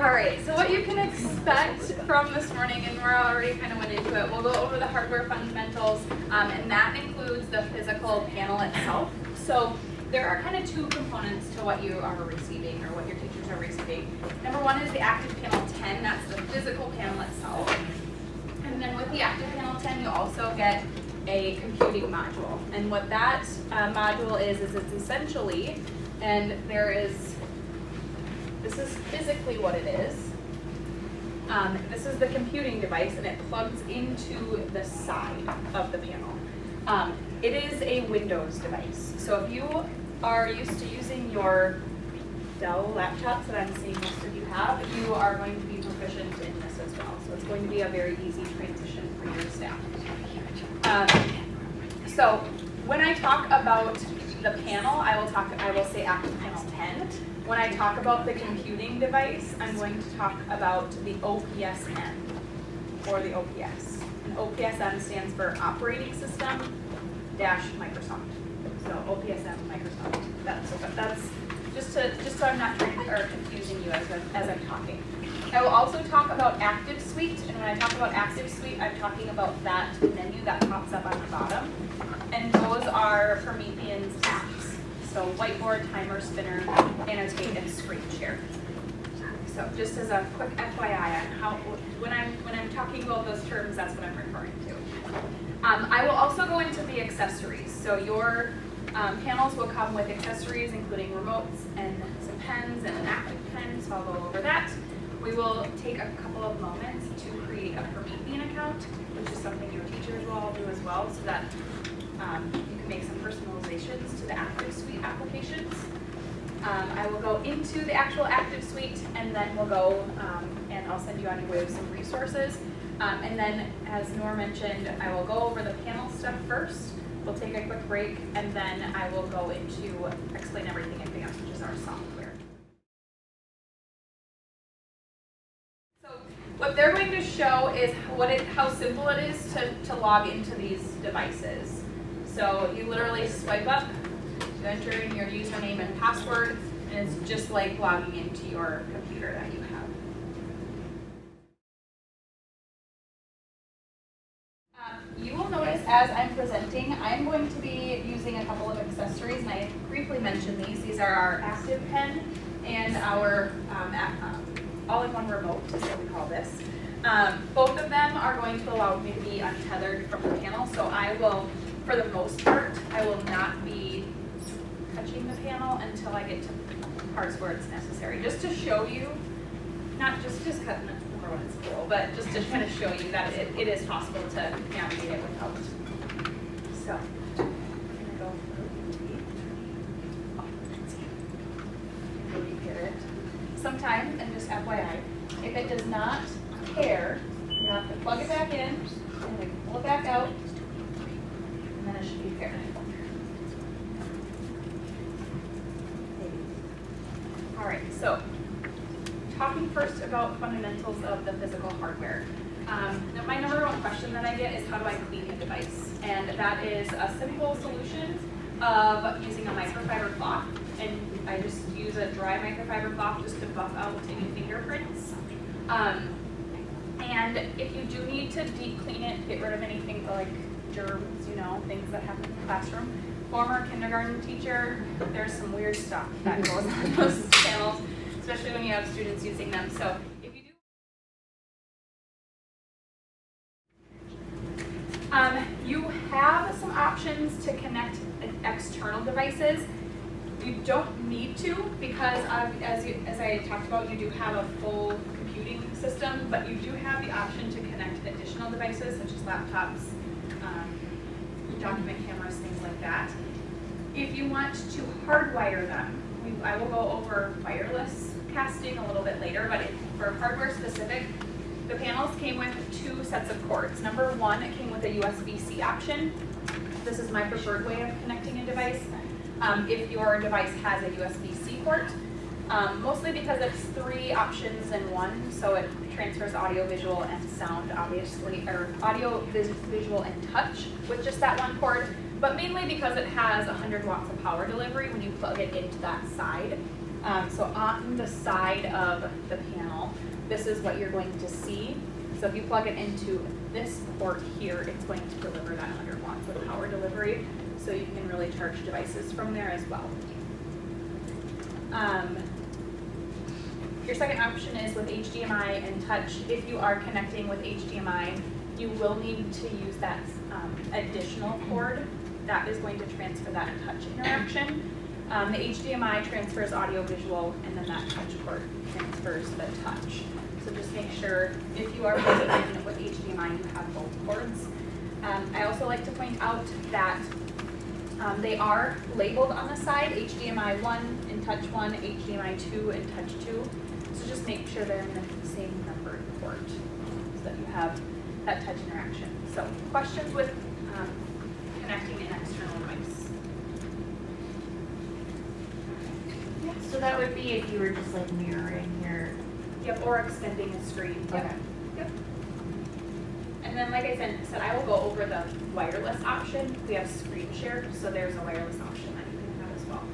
All right, so what you can expect from this morning, and we're already kind of went into it, we'll go over the hardware fundamentals, and that includes the physical panel itself. So there are kind of two components to what you are receiving, or what your teachers are receiving. Number one is the Active Panel 10, that's the physical panel itself. And then with the Active Panel 10, you also get a computing module. And what that module is it's essentially, and this is physically what it is. This is the computing device, and it plugs into the side of the panel. It is a Windows device. So if you are used to using your Dell laptops that I'm seeing most of you have, you are going to be proficient in this as well. So it's going to be a very easy transition for your staff. So when I talk about the panel, I will say Active Panel 10. When I talk about the computing device, I'm going to talk about the OPSM, or the OPS. And OPSM stands for Operating System dash Microsoft. So OPSM Microsoft. That's just so I'm not confusing you as I'm talking. I will also talk about ActivSuite, and when I talk about ActivSuite, I'm talking about that menu that pops up on the bottom. And those are Promethean's apps. So whiteboard, timer, spinner, annotate, and screen share. So just as a quick FYI on how, when I'm talking about those terms, that's what I'm referring to. I will also go into the accessories. So your panels will come with accessories, including remotes and some pens and an active pen, so I'll go over that. We will take a couple of moments to create a Promethean account, which is something your teachers will all do as well, so that you can make some personalizations to the ActivSuite applications. I will go into the actual ActivSuite, and then we'll go and I'll send you on your way with some resources. And then, as Nora mentioned, I will go over the panel stuff first. We'll take a quick break, and then I will go into explain everything advanced, which is our software. So what they're going to show is how simple it is to log into these devices. So you literally swipe up, you enter in your username and password, and it's just like logging into your computer that you have. You will notice as I'm presenting, I'm going to be using a couple of accessories, and I briefly mentioned these. These are our Active Pen and our all-in-one remote, is what we call this. Both of them are going to allow me to be untethered from the panel, so I will, for the most part, I will not be touching the panel until I get to parts where it's necessary. Just to show you, not just cutting it when it's cool, but just to kind of show you that it is possible to navigate it without. So, I'm going to go through. Get it. Sometimes, and just FYI, if it does not pair, you have to plug it back in, and then pull it back out, and then it should be paired. All right, so talking first about fundamentals of the physical hardware. My number one question that I get is, how do I clean a device? And that is a simple solution of using a microfiber cloth. And I just use a dry microfiber cloth just to buff out any fingerprints. And if you do need to deep clean it, get rid of anything like germs, things that happen in the classroom. Former kindergarten teacher, there's some weird stuff that goes on those panels, especially when you have students using them. So if you do, you have some options to connect external devices. You don't need to, because as I talked about, you do have a full computing system, but you do have the option to connect additional devices such as laptops, document cameras, things like that. If you want to hardwire them, I will go over wireless casting a little bit later, but for hardware specific, the panels came with 2 sets of cords. Number one, it came with a USB-C option. This is my preferred way of connecting a device. If your device has a USB-C port, mostly because it's 3 options in one, so it transfers audio, visual, and sound, obviously, or audio, visual, and touch with just that one port, but mainly because it has 100 watts of power delivery when you plug it into that side. So on the side of the panel, this is what you're going to see. So if you plug it into this port here, it's going to deliver that 100 watts of power delivery. So you can really charge devices from there as well. Your second option is with HDMI and touch. If you are connecting with HDMI, you will need to use that additional cord that is going to transfer that touch interaction. The HDMI transfers audio visual, and then that touch cord transfers the touch. So just make sure if you are plugging in with HDMI, you have both cords. I also like to point out that they are labeled on the side, HDMI 1 and touch 1, HDMI 2 and touch 2. So just make sure they're in the same numbered port so that you have that touch interaction. So questions with connecting an external device? Yeah, so that would be if you were just like mirroring your... Yep, or extending a screen. Okay. Yep. And then like I said, I will go over the wireless option. We have screen share, so there's a wireless option that you can have as well.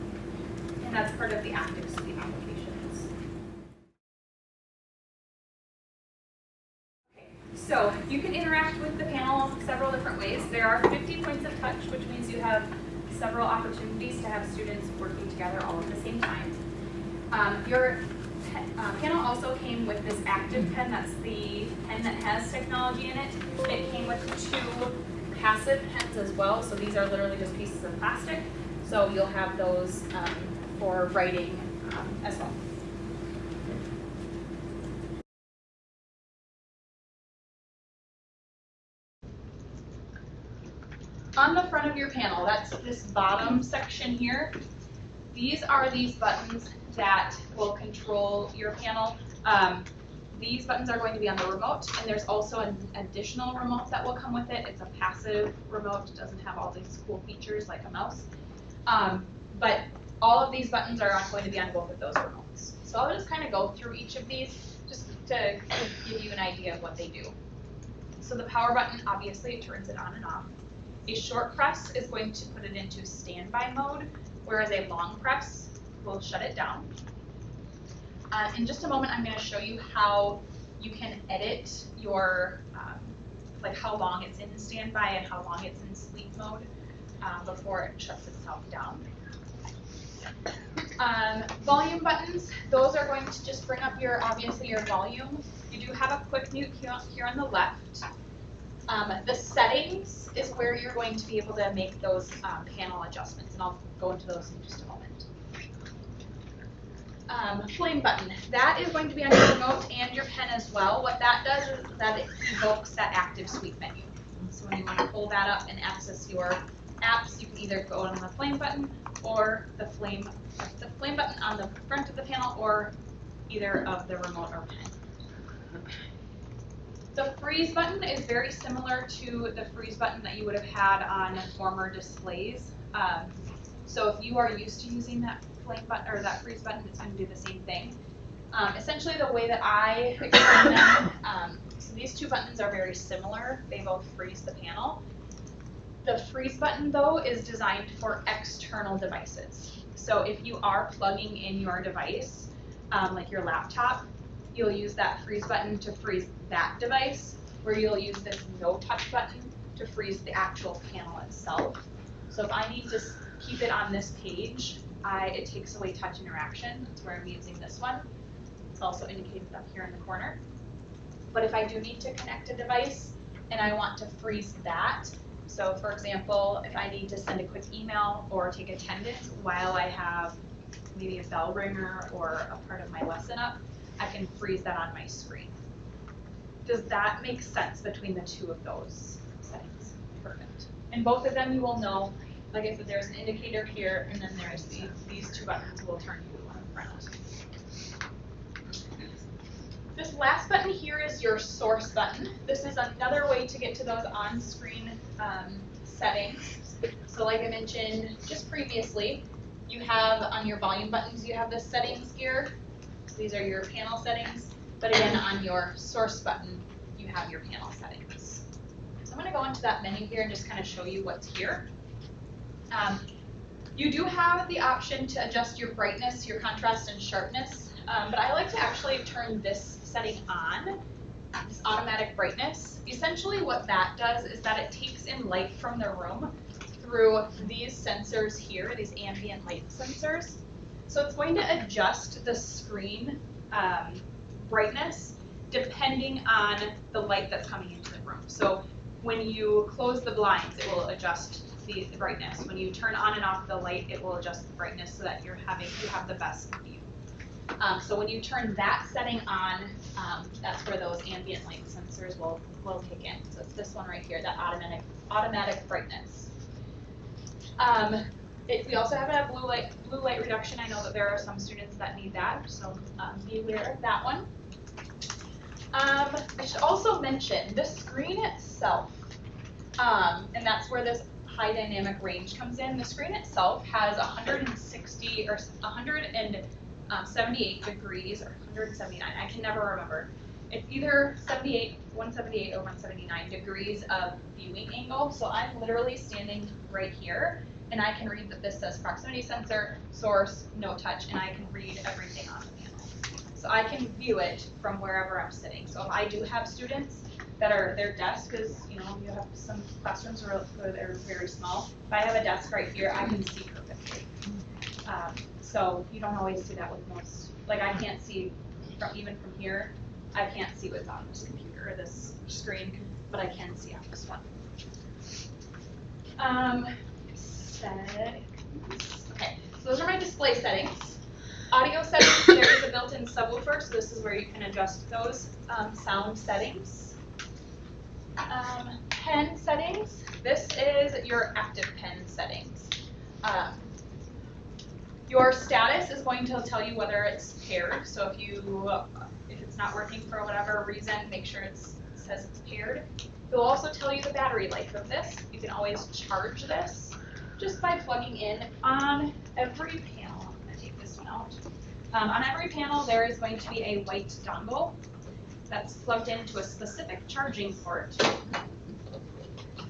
And that's part of the Active Suite applications. Okay, so you can interact with the panel several different ways. There are 50 points of touch, which means you have several opportunities to have students working together all at the same time. Your panel also came with this active pen. That's the pen that has technology in it. It came with 2 passive pens as well. So these are literally just pieces of plastic. So you'll have those for writing as well. On the front of your panel, that's this bottom section here. These are these buttons that will control your panel. These buttons are going to be on the remote, and there's also an additional remote that will come with it. It's a passive remote. It doesn't have all these cool features like a mouse. But all of these buttons are going to be on both of those remotes. So I'll just kind of go through each of these just to give you an idea of what they do. So the power button, obviously, it turns it on and off. A short press is going to put it into standby mode, whereas a long press will shut it down. In just a moment, I'm going to show you how you can edit your, like how long it's in standby and how long it's in sleep mode before it shuts itself down. Volume buttons, those are going to just bring up your, obviously, your volume. You do have a quick mute here on the left. The settings is where you're going to be able to make those panel adjustments, and I'll go into those in just a moment. Flame button, that is going to be on your remote and your pen as well. What that does is that it evokes that Active Suite menu. So when you want to pull that up and access your apps, you can either go on the flame button or the flame button on the front of the panel, or either of the remote or pen. The freeze button is very similar to the freeze button that you would have had on former displays. So if you are used to using that flame button or that freeze button, it's going to do the same thing. Essentially, the way that I explain them, so these 2 buttons are very similar. They both freeze the panel. The freeze button, though, is designed for external devices. So if you are plugging in your device, like your laptop, you'll use that freeze button to freeze that device, where you'll use this no touch button to freeze the actual panel itself. So if I need to keep it on this page, it takes away touch interaction. That's where I'm using this one. It's also indicated up here in the corner. But if I do need to connect a device and I want to freeze that, so for example, if I need to send a quick email or take attendance while I have maybe a bell ringer or a part of my lesson up, I can freeze that on my screen. Does that make sense between the 2 of those settings? Perfect. And both of them you will know, like I said, there's an indicator here, and then there's these 2 buttons will turn blue on the front. This last button here is your source button. This is another way to get to those on-screen settings. So like I mentioned just previously, you have on your volume buttons, you have the settings gear. So these are your panel settings. But again, on your source button, you have your panel settings. So I'm going to go into that menu here and just kind of show you what's here. You do have the option to adjust your brightness, your contrast, and sharpness, but I like to actually turn this setting on, this automatic brightness. Essentially what that does is that it takes in light from the room through these sensors here, these ambient light sensors. So it's going to adjust the screen brightness depending on the light that's coming into the room. So when you close the blinds, it will adjust the brightness. When you turn on and off the light, it will adjust the brightness so that you have the best view. So when you turn that setting on, that's where those ambient light sensors will kick in. So it's this one right here, that automatic brightness. We also have a blue light reduction. I know that there are some students that need that, so be aware of that one. I should also mention the screen itself, and that's where this high dynamic range comes in. The screen itself has 160 or 178 degrees or 179. I can never remember. It's either 178 or 179 degrees of viewing angle. So I'm literally standing right here, and I can read that this says proximity sensor, source, no touch, and I can read everything on the panel. So I can view it from wherever I'm sitting. So if I do have students that are, their desk is, you have some classrooms where they're very small. If I have a desk right here, I can see perfectly. So you don't always see that with most, like I can't see even from here, I can't see what's on this computer or this screen, but I can see on this one. Settings. Okay, so those are my display settings. Audio settings, there is a built-in subwoofer, so this is where you can adjust those sound settings. Pen settings, this is your active pen settings. Your status is going to tell you whether it's paired, so if it's not working for whatever reason, make sure it says it's paired. It will also tell you the battery life of this. You can always charge this just by plugging in on every panel. I'm going to take this one out. On every panel, there is going to be a white dongle that's plugged into a specific charging port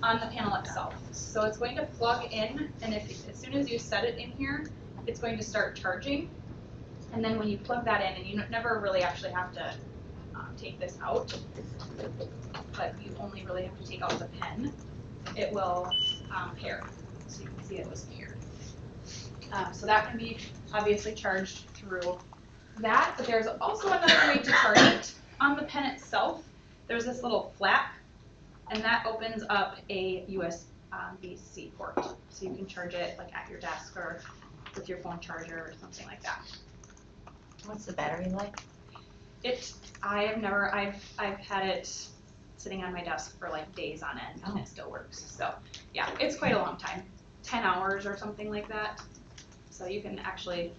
on the panel itself. So it's going to plug in, and as soon as you set it in here, it's going to start charging. And then when you plug that in, and you never really actually have to take this out, but you only really have to take out the pen, it will pair. So you can see it was paired. So that can be obviously charged through that, but there's also another way to charge it. On the pen itself, there's this little flap, and that opens up a USB-C port. So you can charge it like at your desk or with your phone charger or something like that. What's the battery like? I've had it sitting on my desk for like days on end, and it still works. So yeah, it's quite a long time, 10 hours or something like that. So you can actually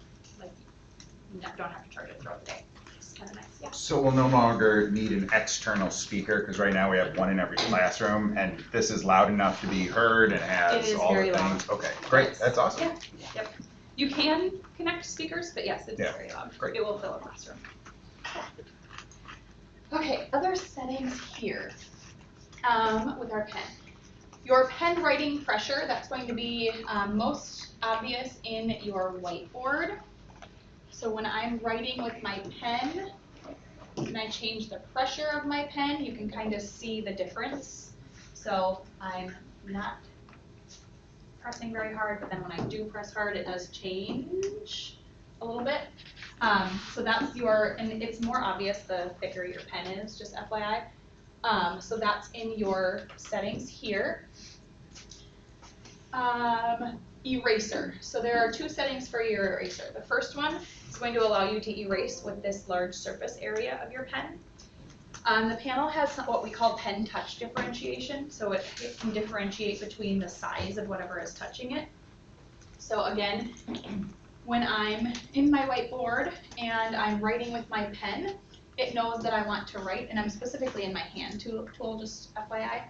don't have to charge it throughout the day. It's kind of nice, yeah. So we'll no longer need an external speaker, because right now we have one in every classroom, and this is loud enough to be heard and has all the things. Okay, great, that's awesome. Yeah, yep. You can connect speakers, but yes, it's very loud. Great. It will fill a classroom. Okay, other settings here with our pen. Your pen writing pressure, that's going to be most obvious in your whiteboard. So when I'm writing with my pen, and I change the pressure of my pen, you can kind of see the difference. So I'm not pressing very hard, but then when I do press hard, it does change a little bit. So that's and it's more obvious the thicker your pen is, just FYI. So that's in your settings here. Eraser. So there are two settings for your eraser. The first one is going to allow you to erase with this large surface area of your pen. The panel has what we call pen touch differentiation, so it can differentiate between the size of whatever is touching it. So again, when I'm in my whiteboard and I'm writing with my pen, it knows that I want to write, and I'm specifically in my hand tool, just FYI.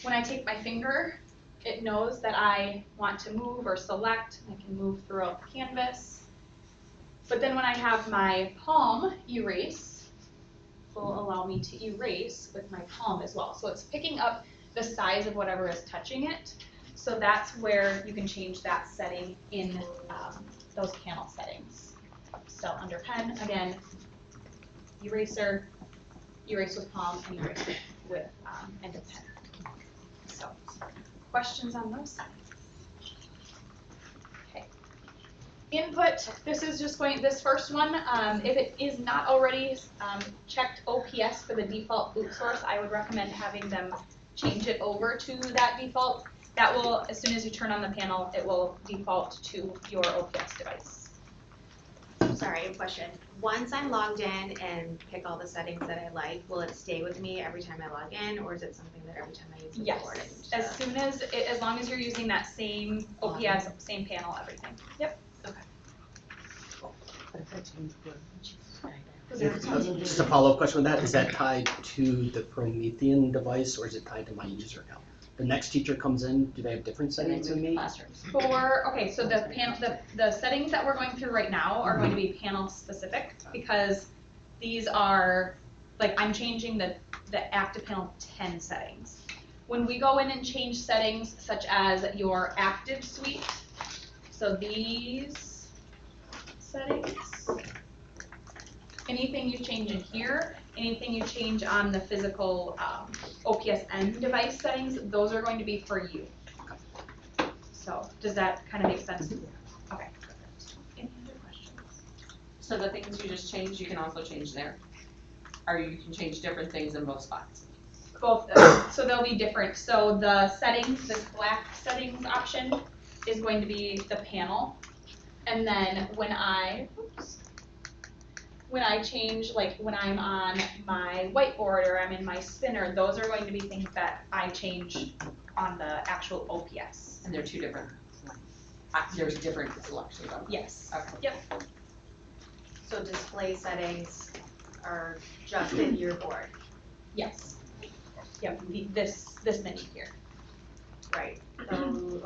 When I take my finger, it knows that I want to move or select. I can move throughout the canvas. But then when I have my palm erase, it will allow me to erase with my palm as well. So it's picking up the size of whatever is touching it. So that's where you can change that setting in those panel settings. So under pen, again, eraser, erase with palm, and erase with end of pen. So, questions on those settings? Okay. Input, this is just going, this first one, if it is not already checked OPS for the default boot source, I would recommend having them change it over to that default. That will, as soon as you turn on the panel, it will default to your OPS device. Sorry, a question. Once I'm logged in and pick all the settings that I like, will it stay with me every time I log in, or is it something that every time I use the board? Yes, as soon as, as long as you're using that same OPS, same panel, everything. Yep. Just a follow-up question with that, is that tied to the Promethean device or is it tied to my user account? The next teacher comes in, do they have different settings than me? Okay, so the panel, the settings that we're going through right now are going to be panel specific because these are, like I'm changing the active panel 10 settings. When we go in and change settings such as your active suite, so these settings, anything you change in here, anything you change on the physical OPSN device settings, those are going to be for you. So does that kind of make sense? Okay. Any other questions? So the things you just changed, you can also change there? Or you can change different things in both spots? Both, so they'll be different. So the settings, this black settings option is going to be the panel. And then when I change, like when I'm on my whiteboard or I'm in my spinner, those are going to be things that I change on the actual OPS. And they're two different, there's different selections of them? Yes. Okay. Yep. So display settings are just in your board? Yes. Yep, this menu here. Right. So,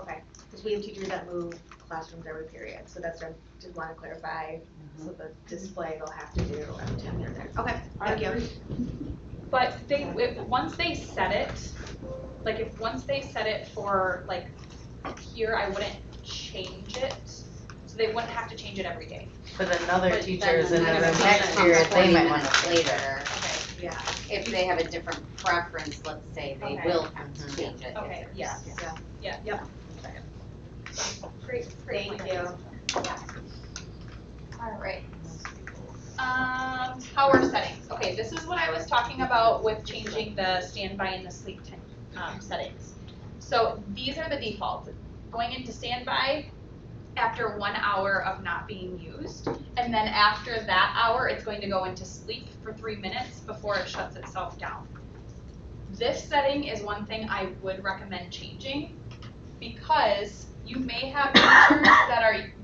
okay. Because we have teachers that move classrooms every period, so that's what I just want to clarify. So the display they'll have to do every time they're there. Okay, thank you. But once they set it, like once they set it for like here, I wouldn't change it. So they wouldn't have to change it every day. But another But teacher then is in the another room teacher next comes year, they 20 might want minutes to later. Okay. Yeah. If they have a different preference, let's say, they Okay. will have to change it. Okay, yeah. Yeah. Yeah, yep. Great. Thank point. you. All right. Power settings. Okay, this is what I was talking about with changing the standby and the sleep settings. So these are the defaults. Going into standby after 1 hour of not being used, and then after that hour, it's going to go into sleep for 3 minutes before it shuts itself down. This setting is one thing I would recommend changing because you may have teachers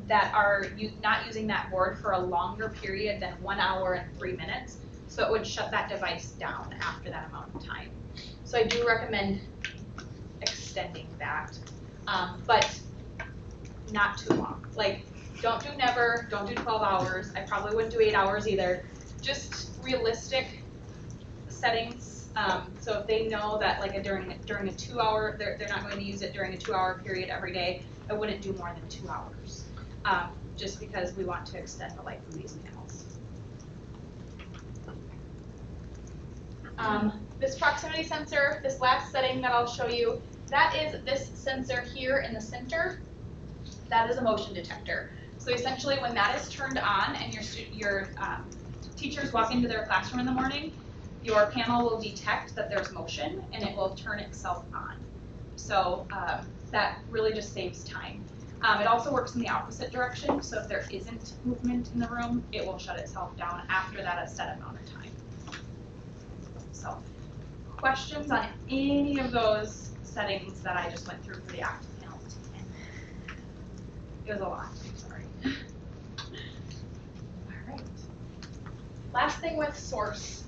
that are not using that board for a longer period than 1 hour and 3 minutes, so it would shut that device down after that amount of time. So I do recommend extending that, but not too long. Like, don't do never, don't do 12 hours. I probably wouldn't do 8 hours either. Just realistic settings. So if they know that like during a 2 hour, they're not going to use it during a 2 hour period every day, I wouldn't do more than 2 hours. Just because we want to extend the life of these panels. This proximity sensor, this last setting that I'll show you, that is this sensor here in the center. That is a motion detector. So essentially when that is turned on and your teachers walk into their classroom in the morning, your panel will detect that there's motion and it will turn itself on. So that really just saves time. It also works in the opposite direction, so if there isn't movement in the room, it will shut itself down after that a set amount of time. So, questions on any of those settings that I just went through for the active panel 10? It was a lot, I'm sorry. All right. Last thing with source,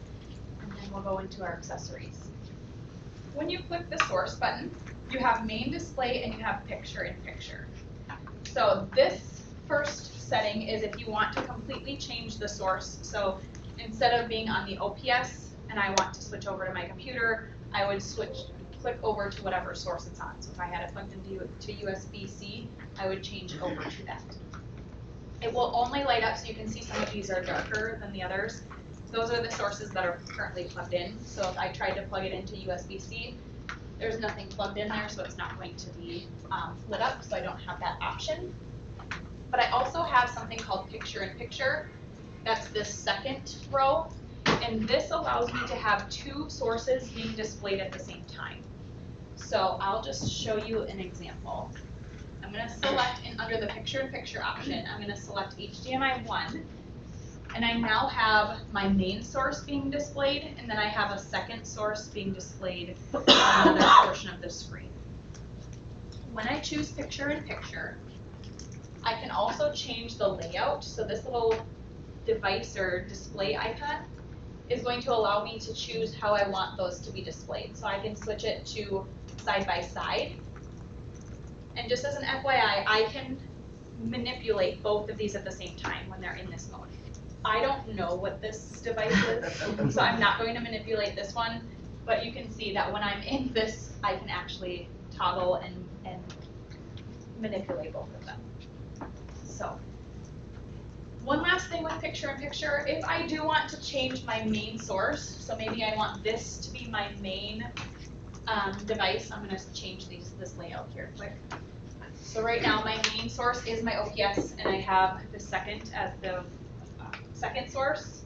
and then we'll go into our accessories. When you click the source button, you have main display and you have picture in picture. So this first setting is if you want to completely change the source. So instead of being on the OPS and I want to switch over to my computer, I would switch click over to whatever source it's on. So if I had it plugged into USB-C, I would change it over to that. It will only light up, so you can see some of these are darker than the others. Those are the sources that are currently plugged in. So if I tried to plug it into USB-C, there's nothing plugged in there, so it's not going to be lit up, so I don't have that option. But I also have something called picture-in-picture. That's this second row, and this allows me to have two sources being displayed at the same time. So I'll just show you an example. I'm going to select, under the picture-in-picture option, I'm going to select HDMI 1, and I now have my main source being displayed, and then I have a second source being displayed on another portion of the screen. When I choose picture-in-picture, I can also change the layout. So this little device or display icon is going to allow me to choose how I want those to be displayed. So I can switch it to side by side. And just as an FYI, I can manipulate both of these at the same time when they're in this mode. I don't know what this device is, so I'm not going to manipulate this one, but you can see that when I'm in this, I can actually toggle and manipulate both of them. So, one last thing with picture-in-picture, if I do want to change my main source, so maybe I want this to be my main device, I'm going to change this layout here quick. So right now my main source is my OPS, and I have the second as the second source.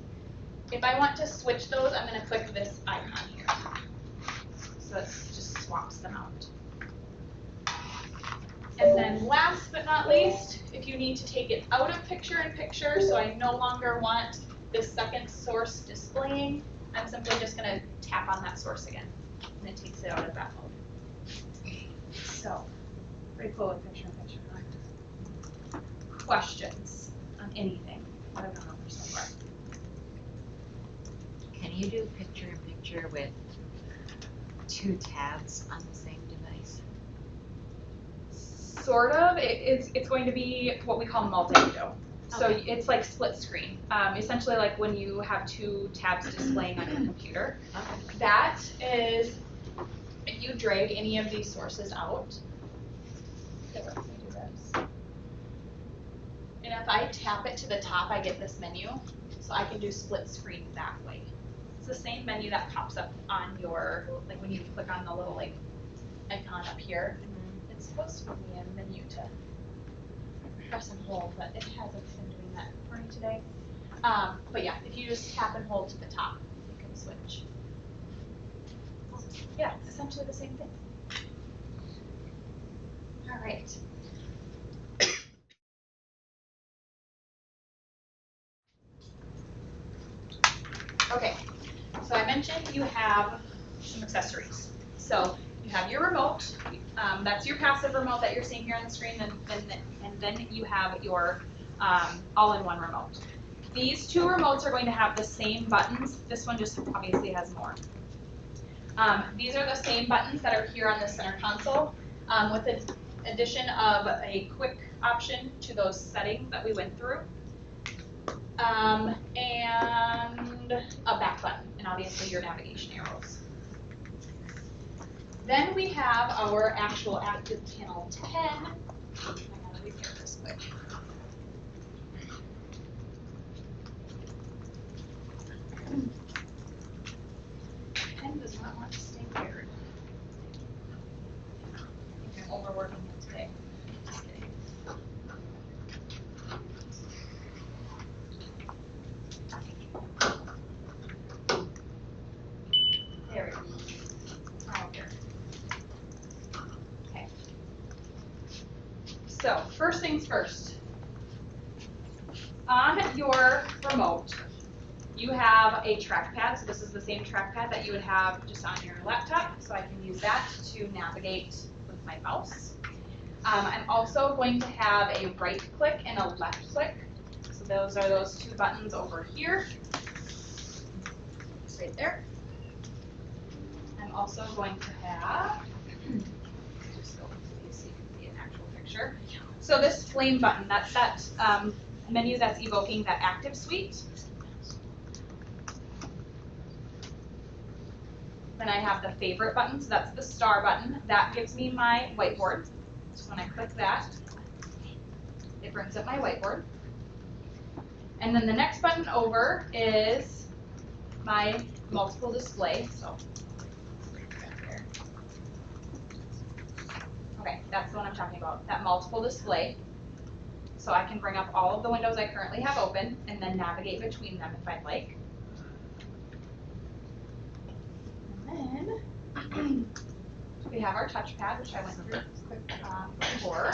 If I want to switch those, I'm going to click this icon here. So it just swaps them out. And then last but not least, if you need to take it out of picture-in-picture, so I no longer want this second source displaying, I'm simply just going to tap on that source again, and it takes it out of that mode. So, pretty cool with picture-in-picture, huh? Questions on anything that I've gone over so far? Can you do picture-in-picture with two tabs on the same device? Sort of. It's going to be what we call multi-window. So Okay. it's like split screen. Essentially like when you have two tabs displaying on your computer. Okay. That is, if you drag any of these sources out, here, let me do this. And if I tap it to the top, I get this menu. So I can do split screen that way. It's the same menu that pops up on your, like when you click on the little like icon up here. It's supposed to be a menu to press and hold, but it hasn't been doing that for me today. But yeah, if you just tap and hold to the top, you can switch. Yeah, it's essentially the same thing. All right. Okay, so I mentioned you have some accessories. So you have your remote. That's your passive remote that you're seeing here on the screen, and then you have your all-in-one remote. These two remotes are going to have the same buttons. This one just obviously has more. These are the same buttons that are here on the center console, with the addition of a quick option to those settings that we went through, and a back button, and obviously your navigation arrows. Then we have our actual active panel 10. I gotta repair this quick. Pen does not want to stay weird. I think I'm overworking it today. Just kidding. There we go. Oh, here. Okay. So, first things first. On your remote, you have a trackpad. So this is the same trackpad that you would have just on your laptop. So I can use that to navigate with my mouse. I'm also going to have a right click and a left click. So those are those two buttons over here. It's right there. I'm also going to have, just go so you can see an actual picture. So this flame button, that's that menu that's evoking that active suite. Then I have the favorite button, so that's the star button. That gives me my whiteboard. So when I click that, it brings up my whiteboard. And then the next button over is my multiple display. So, okay, that's the one I'm talking about, that multiple display. So I can bring up all of the windows I currently have open and then navigate between them if I'd like. And then we have our touchpad, which I went through quick before.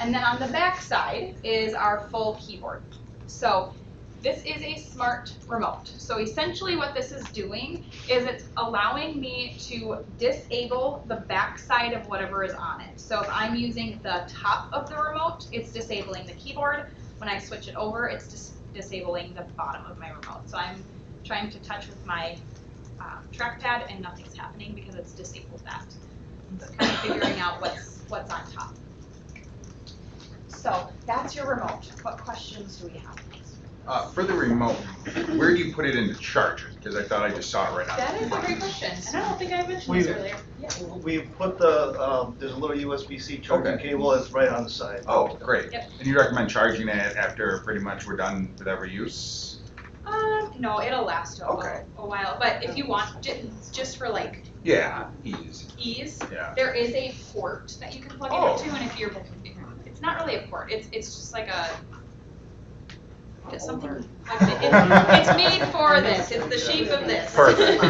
And then on the back side is our full keyboard. So this is a smart remote. So essentially what this is doing is it's allowing me to disable the back side of whatever is on it. So if I'm using the top of the remote, it's disabling the keyboard. When I switch it over, it's disabling the bottom of my remote. So I'm trying to touch with my trackpad and nothing's happening because it's disabled that. So kind of figuring out what's on top. So that's your remote. What questions do we have? For the remote, where do you put it into charger? Because I thought I just saw it right now. That is a great question, and I don't think I mentioned this earlier. Yeah. We put the, there's a little USB-C charging Okay. cable that's right on the side. Oh, great. Yep. And you recommend charging it after pretty much we're done with every use? No, it'll last Okay. a while, but if you want, just for like Yeah, ease. ease, Yeah. there is a port that you can plug Oh. it into, and if it's not really a port, it's just like it's something, it's made for this, it's the shape of this. Perfect.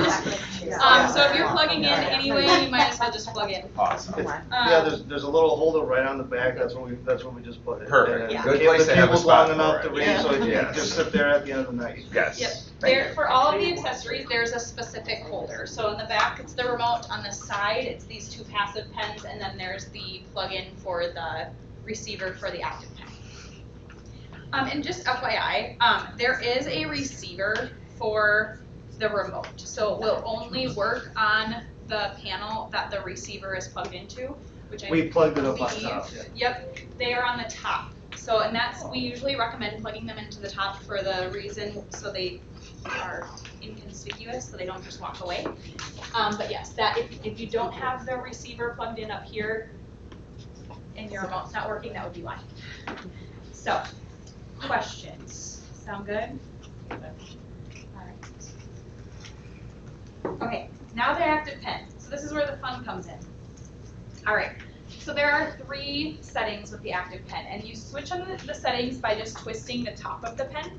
So if you're plugging in anyway, you might as well just plug in. Awesome. Yeah, there's a little holder right on the back, that's where we just put it. Perfect. And Yeah. Good the place to have a cable's spot long enough for to it. read, so it Yes. can just sit there at the end of the night. Yes. Yep. Thank There, you. for all of the accessories, there's a specific holder. So in the back, it's the remote. On the side, it's these two passive pens, and then there's the plug-in for the receiver for the active pen. And just FYI, there is a receiver for the remote. So it will only work on the panel that the receiver is plugged into, which I We plugged it up on believe- top, yeah. Yep, they are on the top. So, and we usually recommend plugging them into the top for the reason, so they are inconspicuous, so they don't just walk away. But yes, that if you don't have the receiver plugged in up here and your remote's not working, that would be why. So, questions? Sound good? Alright. Okay, now the active pen. So this is where the fun comes in. Alright, so there are 3 settings with the active pen, and you switch on the settings by just twisting the top of the pen.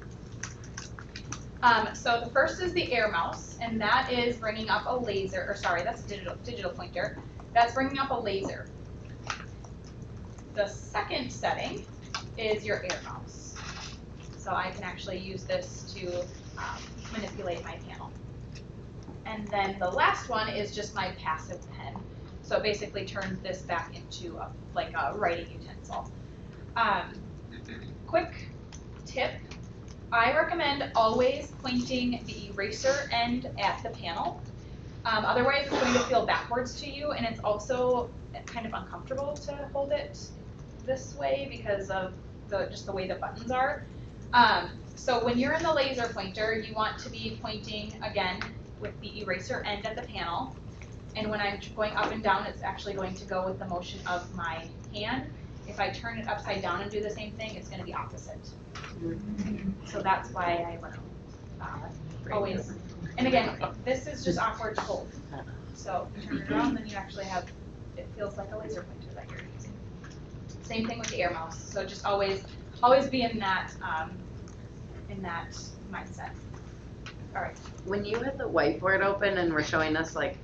So the first is the air mouse, and that is bringing up a laser, or sorry, that's a digital pointer. That's bringing up a laser. The second setting is your air mouse. So I can actually use this to manipulate my panel. And then the last one is just my passive pen. So it basically turns this back into like a writing utensil. Quick tip, I recommend always pointing the eraser end at the panel. Otherwise it's going to feel backwards to you, and it's also kind of uncomfortable to hold it this way because of just the way the buttons are. So when you're in the laser pointer, you want to be pointing again with the eraser end at the panel. And when I'm going up and down, it's actually going to go with the motion of my hand. If I turn it upside down and do the same thing, it's going to be opposite. So that's why I always, and again, this is just awkward to hold. So you turn it around, then you actually have, it feels like a laser pointer that you're using. Same thing with the air mouse. So just always be in that mindset. All right. When you had the whiteboard open and were showing us like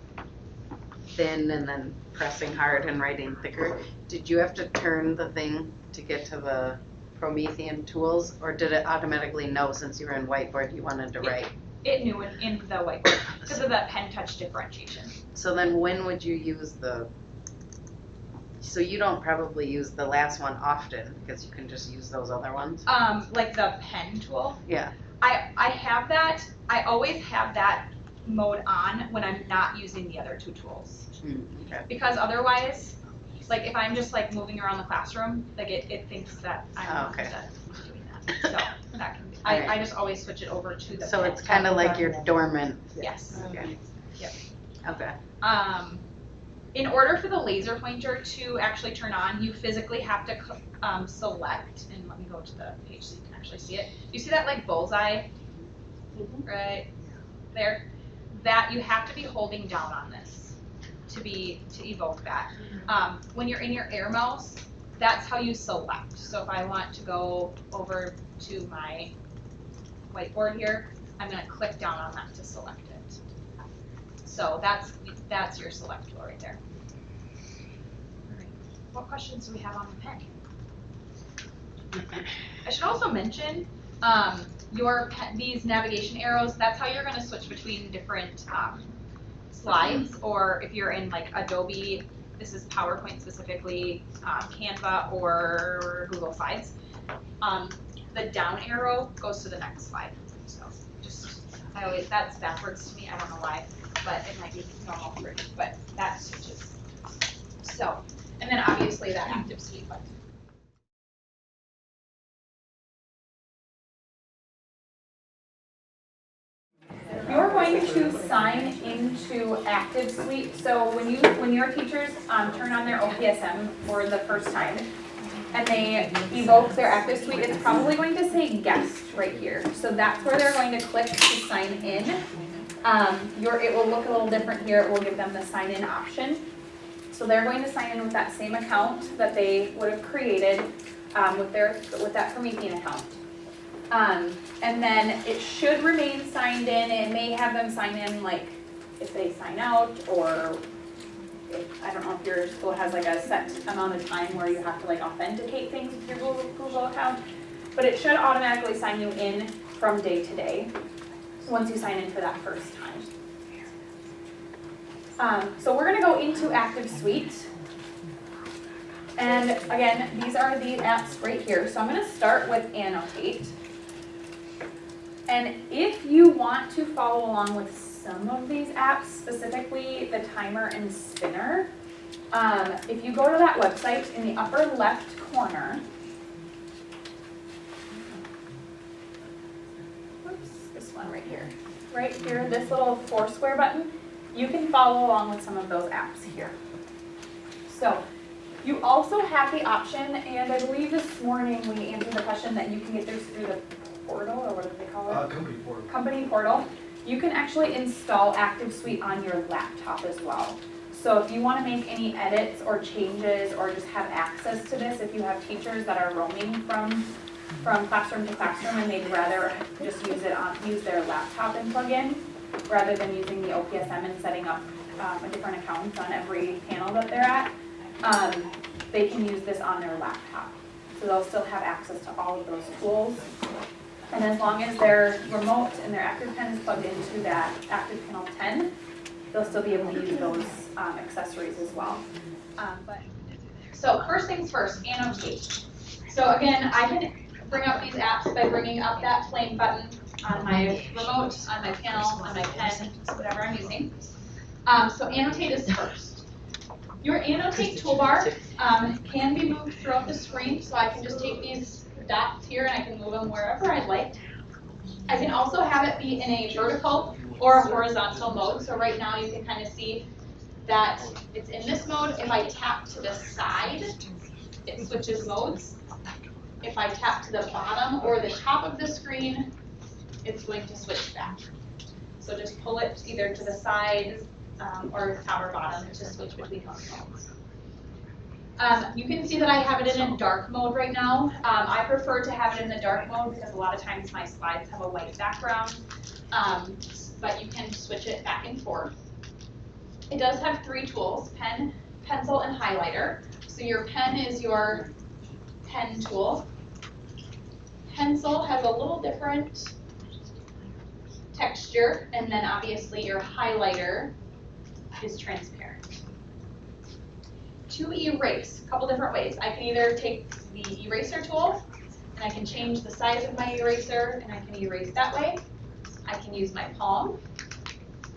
thin and then pressing hard and writing thicker, did you have to turn the thing to get to the Promethean tools, or did it automatically know since you were in whiteboard you wanted to write? It knew it in the whiteboard because of that pen touch differentiation. So then when would you use so you don't probably use the last one often because you can just use those other ones? Like the pen tool. Yeah. I have that. I always have that mode on when I'm not using the other 2 tools. Okay. Because otherwise, like if I'm just like moving around the classroom, like it thinks that I'm not doing that. So that can be, I just always switch it over to the So pen. it's kind of like your dormant. Yes. Okay. Okay. In order for the laser pointer to actually turn on, you physically have to select, and let me go to the page so you can actually see it. You see that like bullseye right there? That you have to be holding down on this to evoke that. When you're in your air mouse, that's how you select. So if I want to go over to my whiteboard here, I'm going to click down on that to select it. So that's your select tool right there. All right. What questions do we have on the pen? I should also mention these navigation arrows. That's how you're going to switch between different slides, or if you're in like Adobe, this is PowerPoint specifically, Canva or Google Slides. The down arrow goes to the next slide. So that's backwards to me. I don't know why, but it might be normal for me. But that switches. So, and then obviously that active suite button. You're going to sign into Active Suite. So when your teachers turn on their OPSM for the first time and they evoke their Active Suite, it's probably going to say guest right here. So that's where they're going to click to sign in. It will look a little different here. It will give them the sign in option. So they're going to sign in with that same account that they would have created with that Promethean account. And then it should remain signed in. It may have them sign in like if they sign out, or I don't know if your school has like a set amount of time where you have to like authenticate things with your Google account, but it should automatically sign you in from day to day once you sign in for that first time. So we're going to go into Active Suite. And again, these are the apps right here. So I'm going to start with Annotate. And if you want to follow along with some of these apps, specifically the timer and spinner, if you go to that website in the upper left corner, this one right here, this little 4 square button, you can follow along with some of those apps here. So you also have the option, and I believe this morning we answered the question that you can get those through the portal, or what do they call it? Company portal. Company portal. You can actually install Active Suite on your laptop as well. So if you want to make any edits or changes or just have access to this, if you have teachers that are roaming from classroom to classroom and they'd rather just use their laptop and plug in, rather than using the OPSM and setting up a different account on every panel that they're at, they can use this on their laptop. So they'll still have access to all of those tools. And as long as their remote and their active pen is plugged into that active panel 10, they'll still be able to use those accessories as well. So first things first, Annotate. So again, I can bring up these apps by bringing up that flame button on my remote, on my panel, on my pen, whatever I'm using. So Annotate is first. Your Annotate toolbar can be moved throughout the screen, so I can just take these dots here and I can move them wherever I'd like. I can also have it be in a vertical or a horizontal mode. So right now you can kind of see that it's in this mode. If I tap to the side, it switches modes. If I tap to the bottom or the top of the screen, it's going to switch back. So just pull it either to the side or top or bottom to switch between those modes. You can see that I have it in a dark mode right now. I prefer to have it in the dark mode because a lot of times my slides have a white background, but you can switch it back and forth. It does have 3 tools, pen, pencil, and highlighter. So your pen is your pen tool. Pencil has a little different texture, and then obviously your highlighter is transparent. To erase, a couple different ways. I can either take the eraser tool and I can change the size of my eraser and I can erase that way. I can use my palm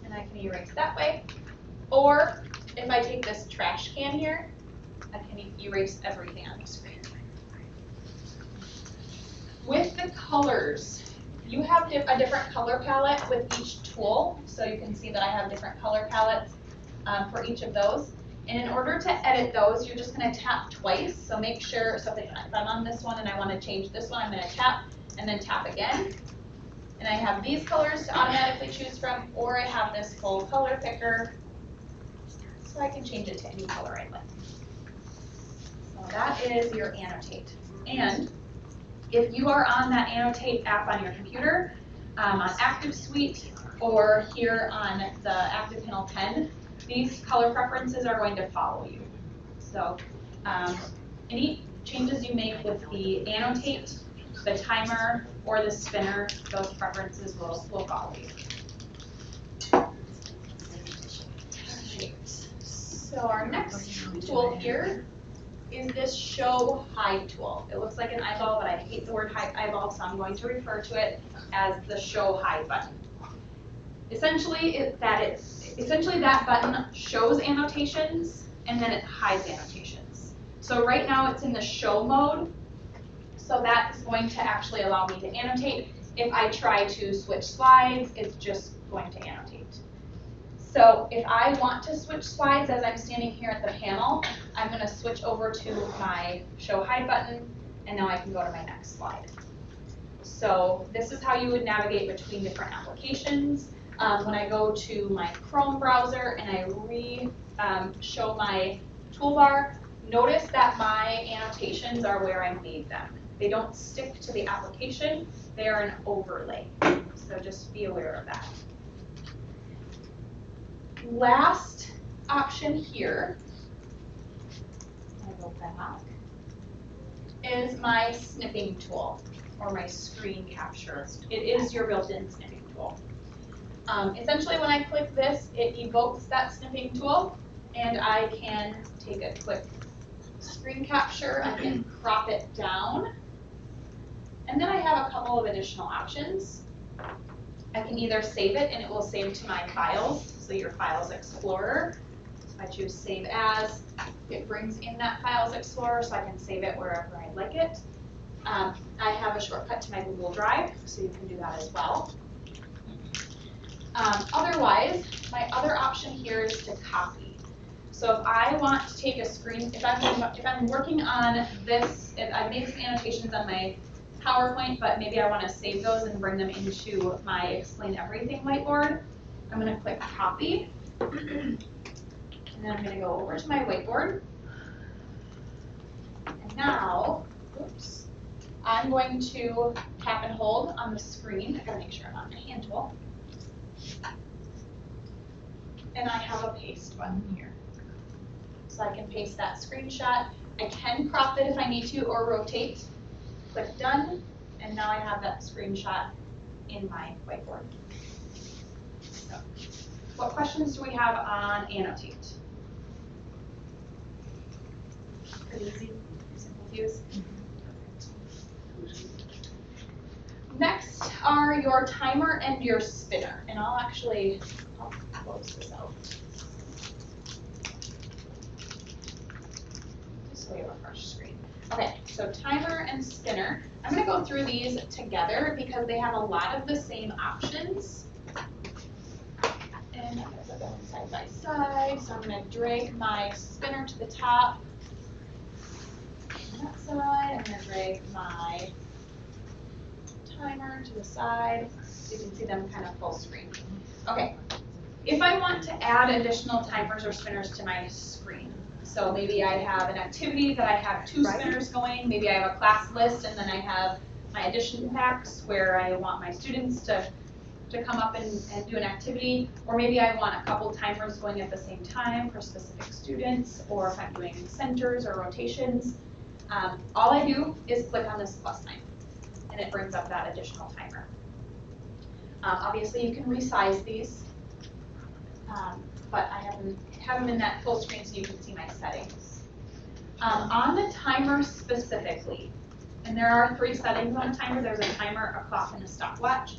and I can erase that way. Or if I take this trash can here, I can erase everything on the screen. With the colors, you have a different color palette with each tool, so you can see that I have different color palettes for each of those. And in order to edit those, you're just going to tap twice. So make sure, so if I'm on this one and I want to change this one, I'm going to tap and then tap again. And I have these colors to automatically choose from, or I have this full color picker, so I can change it to any color I like. So that is your Annotate. And if you are on that Annotate app on your computer, on ActivSuite, or here on the ActivPanel 10, these color preferences are going to follow you. So any changes you make with the Annotate, the timer, or the spinner, those preferences will follow you. So our next tool here is this show hide tool. It looks like an eyeball, but I hate the word eyeball, so I'm going to refer to it as the show hide button. Essentially, that button shows annotations and then it hides annotations. So right now it's in the show mode, so that is going to actually allow me to annotate. If I try to switch slides, it's just going to annotate. So if I want to switch slides as I'm standing here at the panel, I'm going to switch over to my show hide button, and now I can go to my next slide. So this is how you would navigate between different applications. When I go to my Chrome browser and I show my toolbar, notice that my annotations are where I made them. They don't stick to the application, they are an overlay. So just be aware of that. Last option here, I'll go back, is my snipping tool or my screen capture. It is your built-in snipping tool. Essentially, when I click this, it evokes that snipping tool, and I can take a quick screen capture. I can crop it down, and then I have a couple of additional options. I can either save it, and it will save to my files, so your Files Explorer. If I choose Save As, it brings in that Files Explorer, so I can save it wherever I like it. I have a shortcut to my Google Drive, so you can do that as well. Otherwise, my other option here is to copy. So if I want to take a screen, if I'm working on this, if I've made some annotations on my PowerPoint, but maybe I want to save those and bring them into my Explain Everything whiteboard, I'm going to click Copy, and then I'm going to go over to my whiteboard. And now, oops, I'm going to tap and hold on the screen. I've got to make sure I'm on my hand tool. And I have a paste button here. So I can paste that screenshot. I can crop it if I need to or rotate. Click Done, and now I have that screenshot in my whiteboard. So, what questions do we have on Annotate? Pretty easy, simple to use. Next are your timer and your spinner, and I'll close this out. Just so we have a fresh screen. Okay, so timer and spinner. I'm going to go through these together because they have a lot of the same options. And I'm going to put them side by side. So I'm going to drag my spinner to the top. On that side, I'm going to drag my timer to the side. So you can see them kind of full screen. Okay, if I want to add additional timers or spinners to my screen, so maybe I have an activity that I have 2 spinners going, maybe I have a class list and then I have my addition packs where I want my students to come up and do an activity, or maybe I want a couple timers going at the same time for specific students, or if I'm doing centers or rotations, all I do is click on this plus sign and it brings up that additional timer. Obviously you can resize these, but I have them in that full screen so you can see my settings. On the timer specifically, and there are 3 settings on a timer. There's a timer, a clock, and a stopwatch.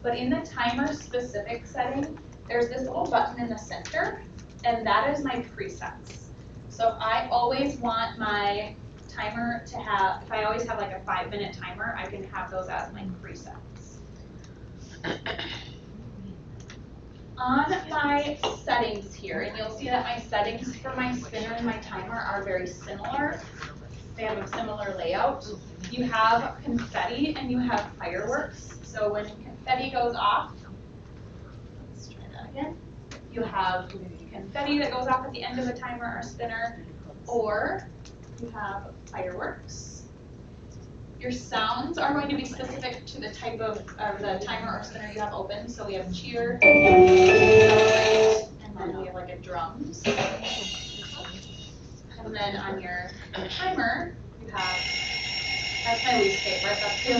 But in the timer specific setting, there's this little button in the center, and that is my presets. So I always want my timer to have, if I always have like a 5-minute timer, I can have those as my presets. On my settings here, and you'll see that my settings for my spinner and my timer are very similar. They have a similar layout. You have confetti and you have fireworks. So when confetti goes off, let's try that again. You have confetti that goes off at the end of a timer or spinner, or you have fireworks. Your sounds are going to be specific to the type of the timer or spinner you have open. So we have cheer, celebrate, and then we have like a drums. And then on your timer, you have, that's my least favorite, that's the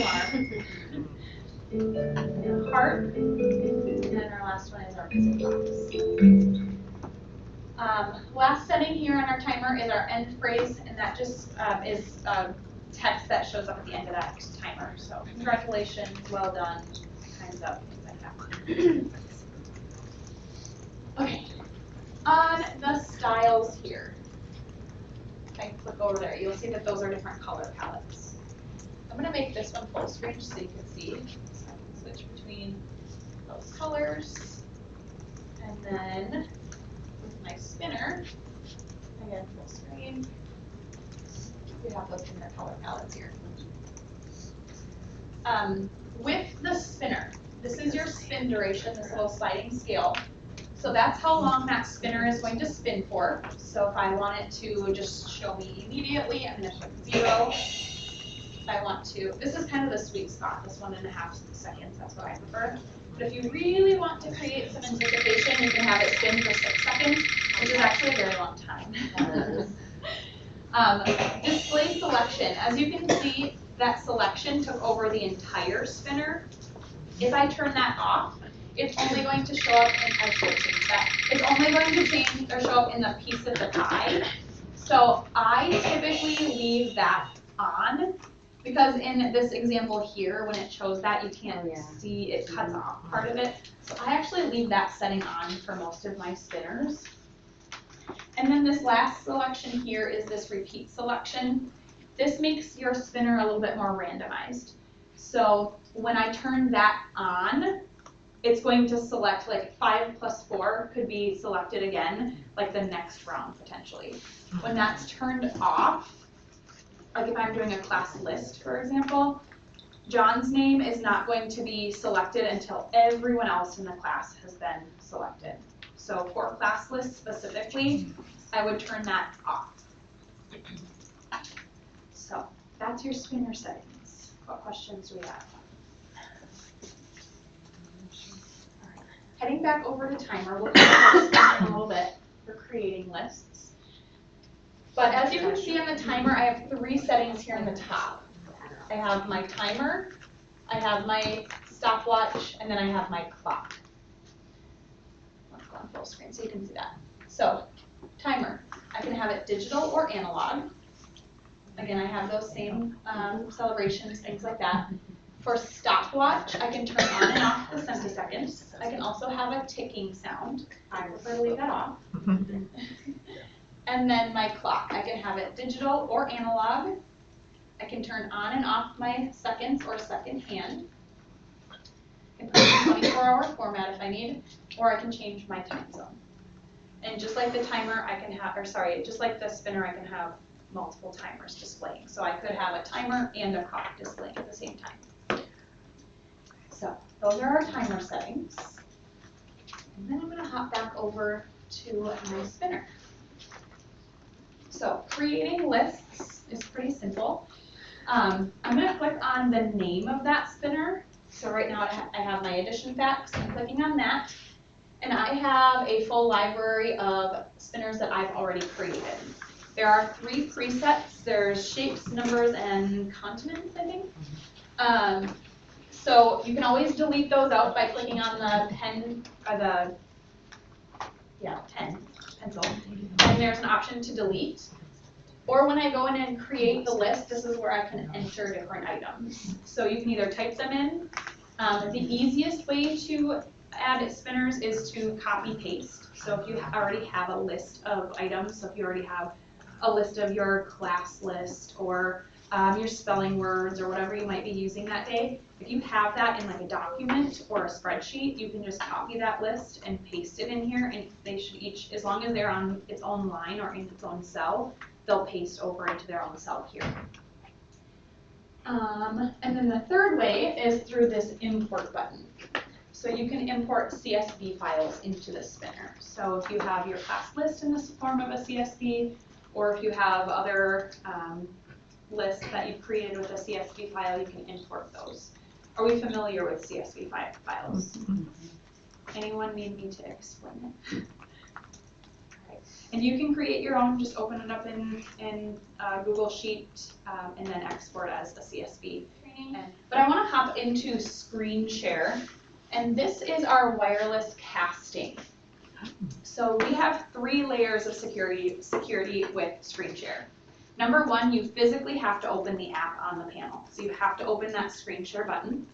alarm. Heart, and then our last one is our music box. Last setting here on our timer is our end phrase, and that just is text that shows up at the end of that timer. So congratulations, well done, time's up, things like that. Okay, on the styles here, if I click over there, you'll see that those are different color palettes. I'm gonna make this one full screen just so you can see. So I can switch between those colors. And then with my spinner, again, full screen. We have those in their color palettes here. With the spinner, this is your spin duration, this little sliding scale. So that's how long that spinner is going to spin for. So if I want it to just show me immediately, I'm going to put 0. If I want to, this is kind of the sweet spot, this 1.5 seconds, that's what I prefer. But if you really want to create some anticipation, you can have it spin for 6 seconds, which is actually a very long time. Display selection. As you can see, that selection took over the entire spinner. If I turn that off, it's only going to show up in, it's only going to change or show up in the piece of the pie. So I typically leave that on because in this example here, when it shows that, you can't see it cuts off part of it. So I actually leave that setting on for most of my spinners. And then this last selection here is this repeat selection. This makes your spinner a little bit more randomized. So when I turn that on, it's going to select like 5 + 4 could be selected again, like the next round potentially. When that's turned off, like if I'm doing a class list, for example, John's name is not going to be selected until everyone else in the class has been selected. So for class lists specifically, I would turn that off. So that's your spinner settings. What questions do we have? All right. Heading back over to timer, we'll talk about spinner in a little bit for creating lists. But as you can see on the timer, I have 3 settings here in the top. I have my timer, I have my stopwatch, and then I have my clock. Let's go on full screen so you can see that. So, timer, I can have it digital or analog. Again, I have those same celebrations, things like that. For stopwatch, I can turn on and off the centiseconds. I can also have a ticking sound. I prefer to leave that off. And then my clock, I can have it digital or analog. I can turn on and off my seconds or second hand. I can put it in 24-hour format if I need, or I can change my time zone. And just like the timer, I can have, or sorry, just like the spinner, I can have multiple timers displaying. So I could have a timer and a clock displaying at the same time. So those are our timer settings. And then I'm going to hop back over to my spinner. So creating lists is pretty simple. I'm going to click on the name of that spinner. So right now I have my addition facts. I'm clicking on that. And I have a full library of spinners that I've already created. There are 3 presets. There's shapes, numbers, and continents, I think. So you can always delete those out by clicking on the pen, or pencil. And there's an option to delete. Or when I go in and create the list, this is where I can enter different items. So you can either type them in. The easiest way to add spinners is to copy paste. So if you already have a list of items, so if you already have a list of your class list or your spelling words or whatever you might be using that day. If you have that in like a document or a spreadsheet, you can just copy that list and paste it in here, and they should each, as long as they're on its own line or in its own cell, they'll paste over into their own cell here. And then the third way is through this import button. So you can import CSV files into the spinner. So if you have your class list in this form of a CSV, or if you have other lists that you've created with a CSV file, you can import those. Are we familiar with CSV files? Anyone need me to explain it? All right. And you can create your own, just open it up in Google Sheet and then export as a CSV. But I want to hop into screen share, and this is our wireless casting. So we have 3 layers of security with screen share. Number 1, you physically have to open the app on the panel. So you have to open that screen share button.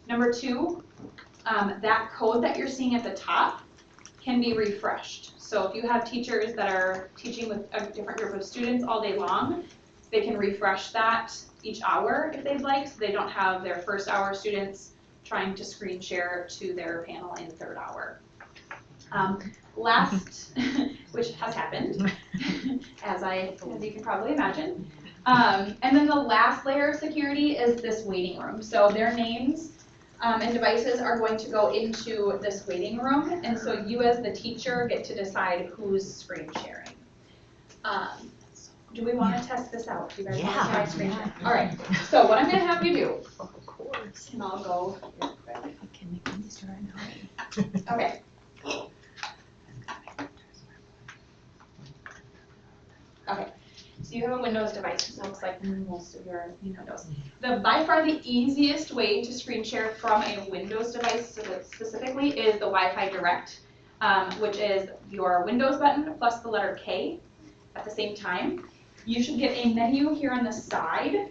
Number 2, that code that you're seeing at the top can be refreshed. So if you have teachers that are teaching with a different group of students all day long, they can refresh that each hour if they'd like, so they don't have their first hour students trying to screen share to their panel in third hour. Last, which has happened, as you can probably imagine. And then the last layer of security is this waiting room. So their names and devices are going to go into this waiting room, and so you as the teacher get to decide who's screen sharing. Do we want to test this out? Do you guys want to try screen sharing? All right, so what I'm going to have you do, and I'll go real quick. Okay. Okay, so you have a Windows device. It looks like most of your Windows. By far the easiest way to screen share from a Windows device specifically is the Wi-Fi Direct, which is your Windows button plus the letter K at the same time. You should get a menu here on the side,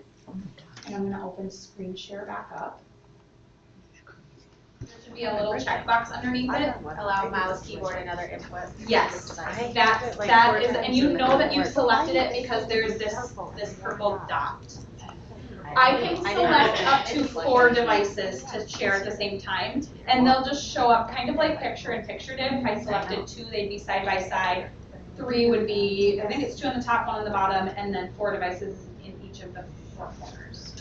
and I'm going to open screen share back up. There should be a little checkbox underneath it. Allow mouse, keyboard, and other input. Yes, that is, and you know that you've selected it because there's this purple dot. I can select up to 4 devices to share at the same time, and they'll just show up kind of like picture-in-picture did. If I selected 2, they'd be side by side. 3 would be, I think it's 2 on the top, 1 on the bottom, and then 4 devices in each of the 4 corners.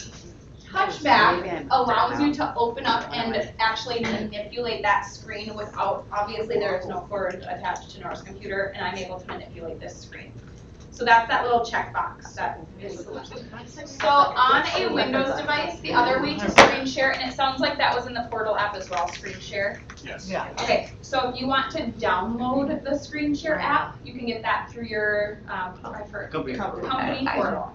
Touchback allows you to open up and actually manipulate that screen without, obviously there is no cord attached to Nora's computer, and I'm able to manipulate this screen. So that's that little checkbox that is selected. So on a Windows device, the other way to screen share, and it sounds like that was in the Portal app as well, screen share. Yes. Yeah. Okay, so if you want to download the screen share app, you can get that through your company portal.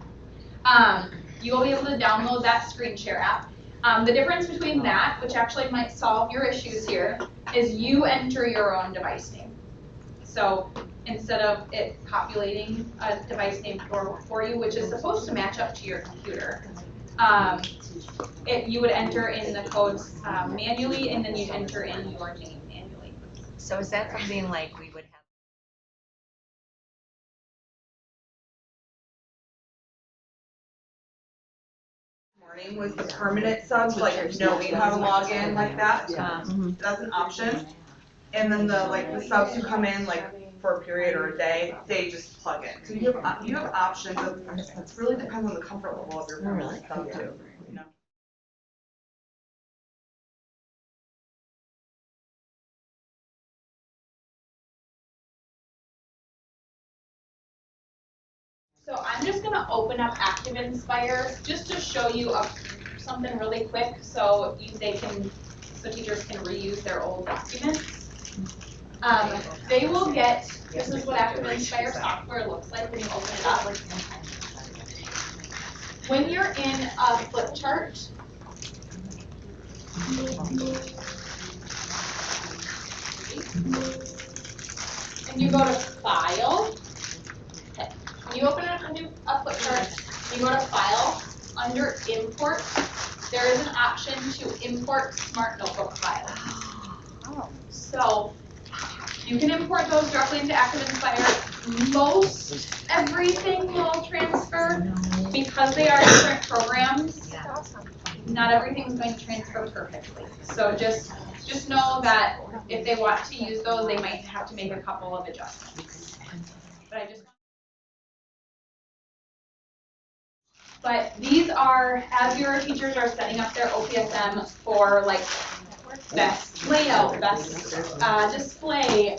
You will be able to download that screen share app. The difference between that, which actually might solve your issues here, is you enter your own device name. So instead of it populating a device name for you, which is supposed to match up to your computer, you would enter in the codes manually, and then you'd enter in your name manually. So is that something like we would have? Morning was the permanent subs, like knowing how to log in like that. That's an option. And then the subs who come in like for a period or a day, they just plug in. So you have options. It really depends on the comfort level of your permanent sub too. You know? So I'm just going to open up ActivInspire just to show you something really quick, so teachers can reuse their old documents. They will get, this is what ActivInspire software looks like when you open it up. When you're in a flip chart, and you go to File, when you open up a flip chart, you go to File, under Import, there is an option to import Smart Notebook files. So you can import those directly into ActivInspire. Most everything will transfer because because they are different programs, not everything's going to transfer perfectly. So just know that if they want to use those, they might have to make a couple of adjustments. But these are, as your teachers are setting up their OPSM for like best layout, best display,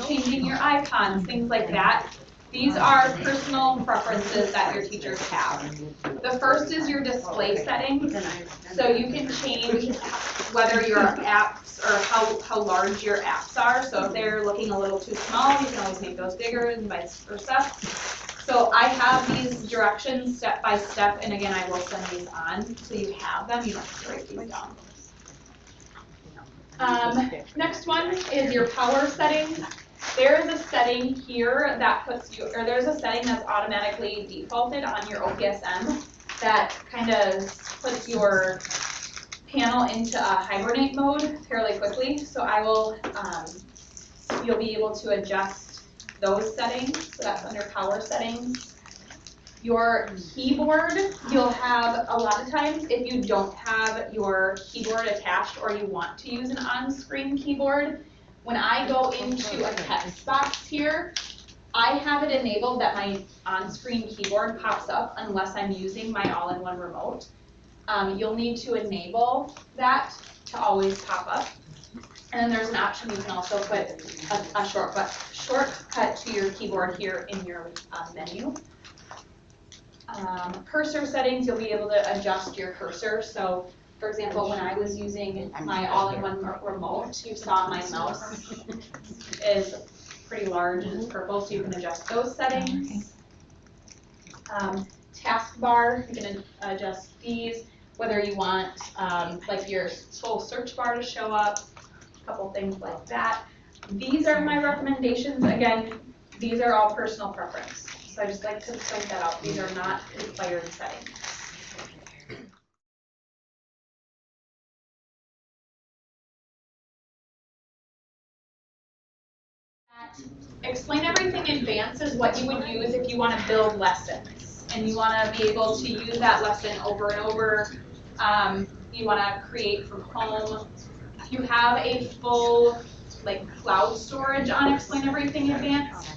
changing your icons, things like that. These are personal preferences that your teachers have. The first is your display settings. So you can change whether your apps or how large your apps are. So if they're looking a little too small, you can always make those bigger and vice versa. So I have these directions step by step, and again, I will send these on so you have them. You don't have to write these down. Next one is your power settings. There is a setting here that puts you, or there's a setting that's automatically defaulted on your OPSM that kind of puts your panel into a hibernate mode fairly quickly. So I will, you'll be able to adjust those settings. So that's under power settings. Your keyboard, you'll have a lot of times if you don't have your keyboard attached or you want to use an on-screen keyboard, when I go into a text box here, I have it enabled that my on-screen keyboard pops up unless I'm using my all-in-one remote. You'll need to enable that to always pop up. And then there's an option you can also put a shortcut to your keyboard here in your menu. Cursor settings, you'll be able to adjust your cursor. So, for example, when I was using my all-in-one remote, you saw my mouse is pretty large and it's purple, so you can adjust those settings. Taskbar, you can adjust these, whether you want like your full search bar to show up, a couple things like that. These are my recommendations. Again, these are all personal preference. So I just like to point that out. These are not required settings. Explain Everything Advanced is what you would use if you want to build lessons and you want to be able to use that lesson over and over. You want to create from home. You have a full like cloud storage on Explain Everything Advanced,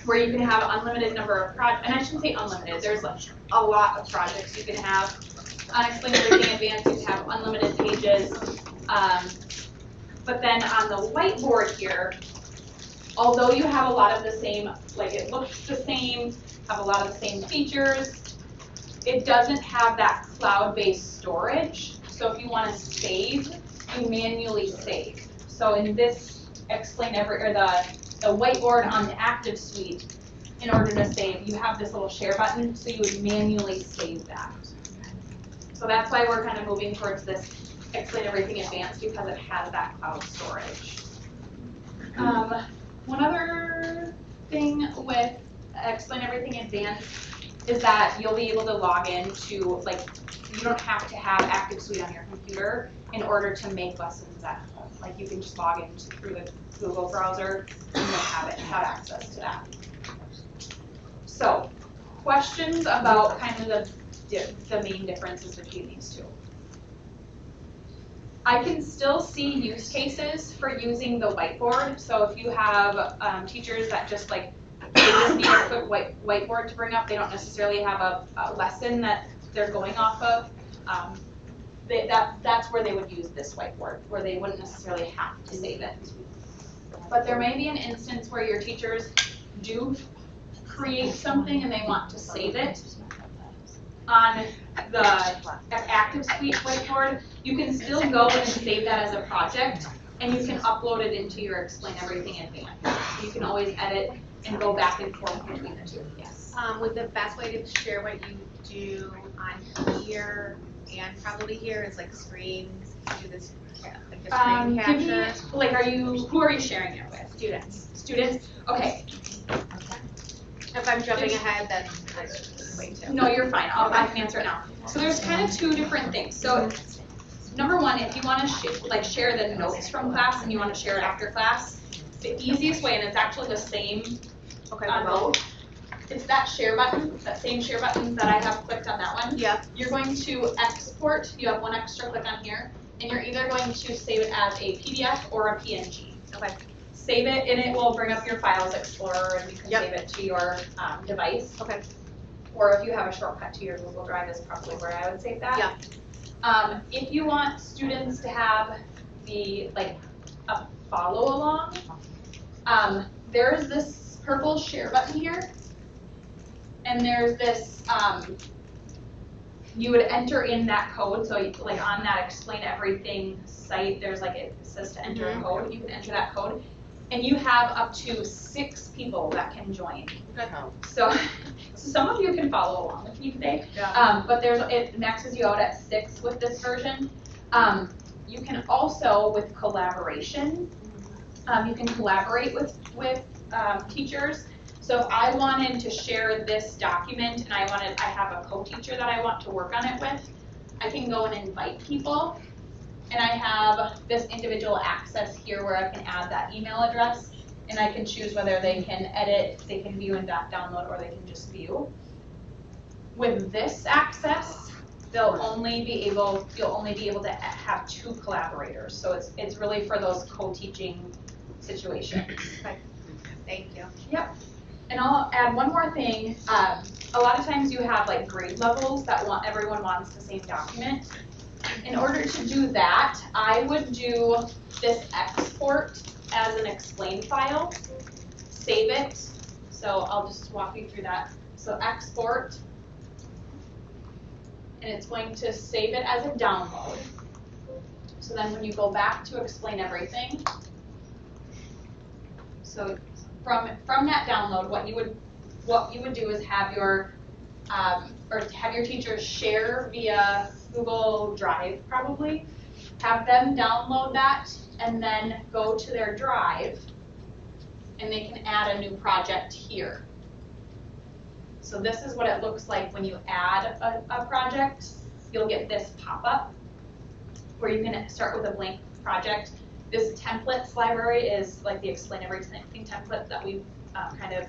where you can have unlimited number of projects, and I shouldn't say unlimited, there's like a lot of projects you can have. On Explain Everything Advanced, you can have unlimited pages. But then on the whiteboard here, although you have a lot of the same, like it looks the same, have a lot of the same features, it doesn't have that cloud-based storage. So if you want to save, you manually save. So in this the whiteboard on the Active Suite, in order to save, you have this little share button, so you would manually save that. So that's why we're kind of moving towards this Explain Everything Advanced, because it has that cloud storage. One other thing with Explain Everything Advanced is that you'll be able to log in to, like, you don't have to have Active Suite on your computer in order to make lessons at home. Like, you can just log in through the Google browser and you'll have access to that. So, questions about kind of the main differences between these two. I can still see use cases for using the whiteboard. So if you have teachers that just like, they just need a quick whiteboard to bring up, they don't necessarily have a lesson that they're going off of, that's where they would use this whiteboard, where they wouldn't necessarily have to save it. But there may be an instance where your teachers do create something and they want to save it on the Active Suite whiteboard. You can still go and save that as a project, and you can upload it into your Explain Everything Advanced. So you can always edit and go back and forth between the two. Yes. Would the best way to share what you do on here and probably here is like screens, do this like the screen capture? Like, who are you sharing it with? Students. Students? Okay. If I'm jumping ahead, that's way too. No, you're fine. I can answer it now. So there's kind of two different things. So number one, if you want to share the notes from class and you want to share it after class, the easiest way, and it's actually the same on both, it's that share button, that same share button that I have clicked Yeah. You're going to export, you have one extra click on here, and you're either going to save it as a PDF or a PNG. Okay. Save it, and it will bring up your Files Explorer, and you can save it to your device. Okay. Or if you have a shortcut to your Google Drive is probably where I would save that. Yeah. If you want students to have the, like, a follow along, there's this purple share button here, and there's this, you would enter in that code, so like on that Explain Everything site, there's like, it says to enter a code, you can enter that code, and you have up to 6 people that can join. So some of you can follow along with me today, but it maxes you out at 6 with this version. You can also, with collaboration, you can collaborate with teachers. So if I wanted to share this document and I have a co-teacher that I want to work on it with, I can go and invite people. And I have this individual access here where I can add that email address, and I can choose whether they can edit, they can view and download, or they can just view. With this access, you'll only be able to have 2 collaborators. So it's really for those co-teaching situations. Okay. Thank you. Yep. And I'll add one more thing. A lot of times you have like grade levels that everyone wants the same document. In order to do that, I would do this export as an explain file, save it. So I'll just walk you through that. So export, and it's going to save it as a download. So then when you go back to explain everything, so from that download, what you would do is have your teachers share via Google Drive, probably. Have them download that and then go to their drive, and they can add a new project here. So this is what it looks like when you add a project. You'll get this pop-up where you can start with a blank project. This templates library is like the Explain Everything template that we've kind of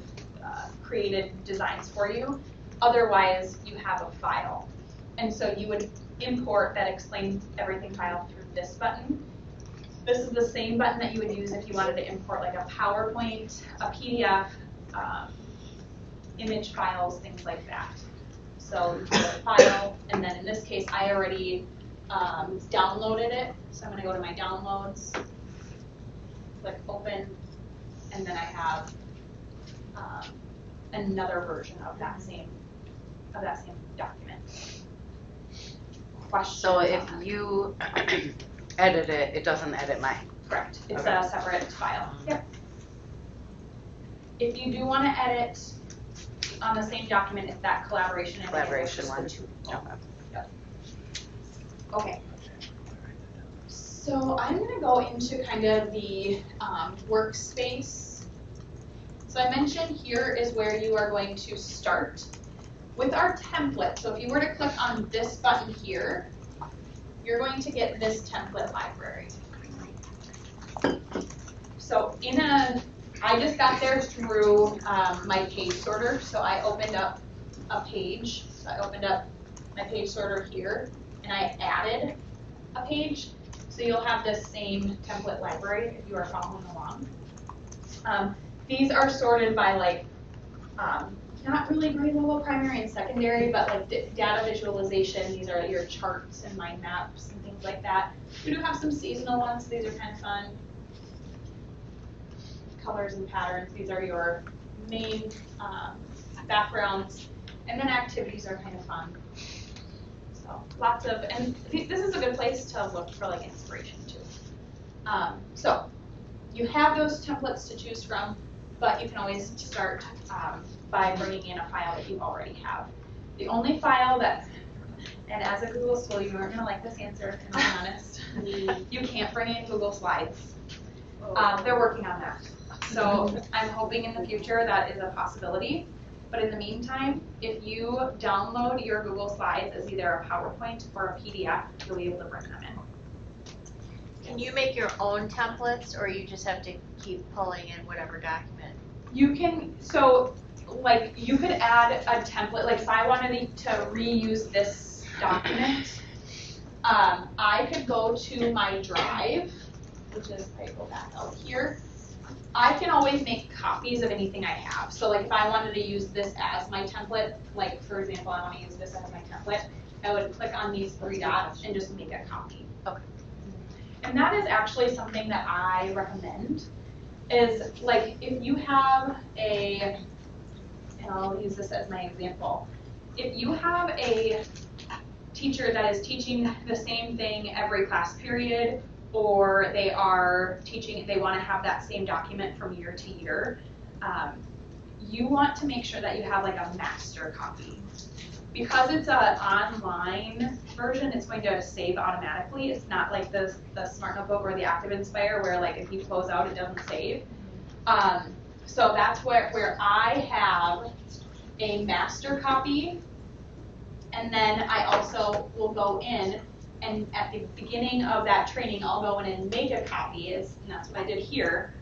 created designs for you. Otherwise, you have a file. And so you would import that Explain Everything file through this button. This is the same button that you would use if you wanted to import like a PowerPoint, a PDF, image files, things like that. So you have a file, and then in this case, I already downloaded it. So I'm going to go to my downloads, click open, and then I have another version of that same document. Questions? So if you edit it, it doesn't edit mine. Correct. It's a separate file. Yep. If you do want to edit on the same document, it's that collaboration. Collaboration one. Okay. Yep. Okay. So I'm going to go into kind of the workspace. So I mentioned here is where you are going to start with our template. So if you were to click on this button here, you're going to get this template library. So I just got there through my page sorter. So I opened up a page. So I opened up my page sorter here, and I added a page. So you'll have this same template library if you are following along. These are sorted by like, not really grade level, primary and secondary, but like data visualization. These are your charts and mind maps and things like that. We do have some seasonal ones. These are kind of fun. Colors and patterns. These are your main backgrounds. And then activities are kind of fun. So lots of, and this is a good place to look for like inspiration too. So you have those templates to choose from, but you can always start by bringing in a file that you already have. The only file that, and as a Google school, you aren't going to like this answer, to be honest. You can't bring in Google Slides. They're working on that. So I'm hoping in the future that is a possibility. But in the meantime, if you download your Google Slides as either a PowerPoint or a PDF, you'll be able to bring them in. Can you make your own templates, or you just have to keep pulling in whatever document? You can, so like, you could add a template, like if I wanted to reuse this document, I could go to my drive, which is, I go back out here. I can always make copies of anything I have. So like if I wanted to use this as my template, like for example, I want to use this as my template, I would click on these 3 dots and just make a copy. Okay. And that is actually something that I recommend, is like if you have a, and I'll use this as my example, if you have a teacher that is teaching the same thing every class period, or they are teaching, they want to have that same document from year to year, you want to make sure that you have like a master copy. Because it's an online version, it's going to save automatically. It's not like the Smart Notebook or the ActivInspire where like if you close out, it doesn't save. So that's where I have a master copy, and then I also will go in and at the beginning of that training, I'll go in and make a copy, and that's what I did here.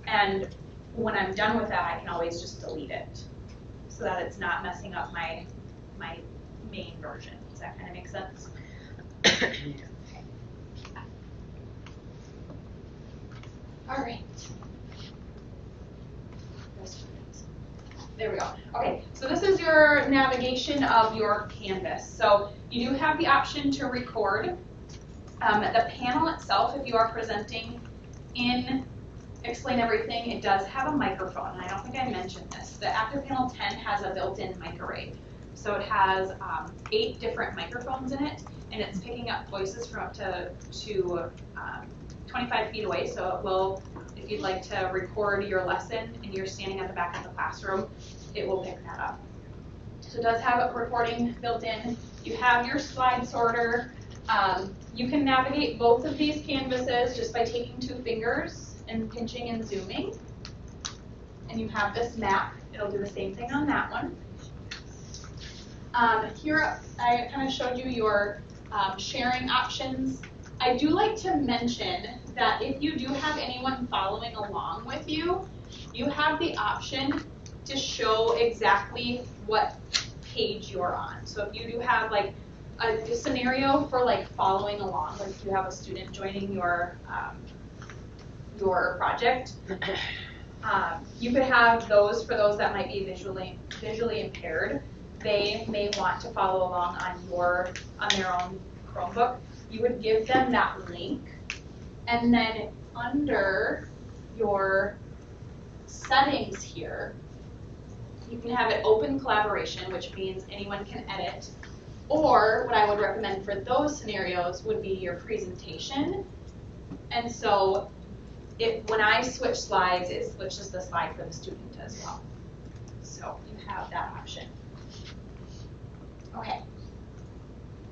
And when I'm done with that, I can always just delete it so that it's not messing up my main version. Does that kind of make sense? All right. There we go. Okay, so this is your navigation of your canvas. So you do have the option to record. The panel itself, if you are presenting in Explain Everything, it does have a microphone. And I don't think I mentioned this. The Active Panel 10 has a built-in mic array. So it has 8 different microphones in it, and it's picking up voices from up to 25 feet away. So it will, if you'd like to record your lesson and you're standing at the back of the classroom, it will pick that up. So it does have a recording built in. You have your slide sorter. You can navigate both of these canvases just by taking 2 fingers and pinching and zooming. And you have this map. It'll do the same thing on that one. Here I kind of showed you your sharing options. I do like to mention that if you do have anyone following along with you, you have the option to show exactly what page you're on. So if you do have like a scenario for like following along, like if you have a student joining your project, you could have those for those that might be visually impaired. They may want to follow along on their own Chromebook. You would give them that link, and then under your settings here, you can have it open collaboration, which means anyone can edit. Or what I would recommend for those scenarios would be your presentation. And so when I switch slides, it switches the slide for the student as well. So you have that option. Okay.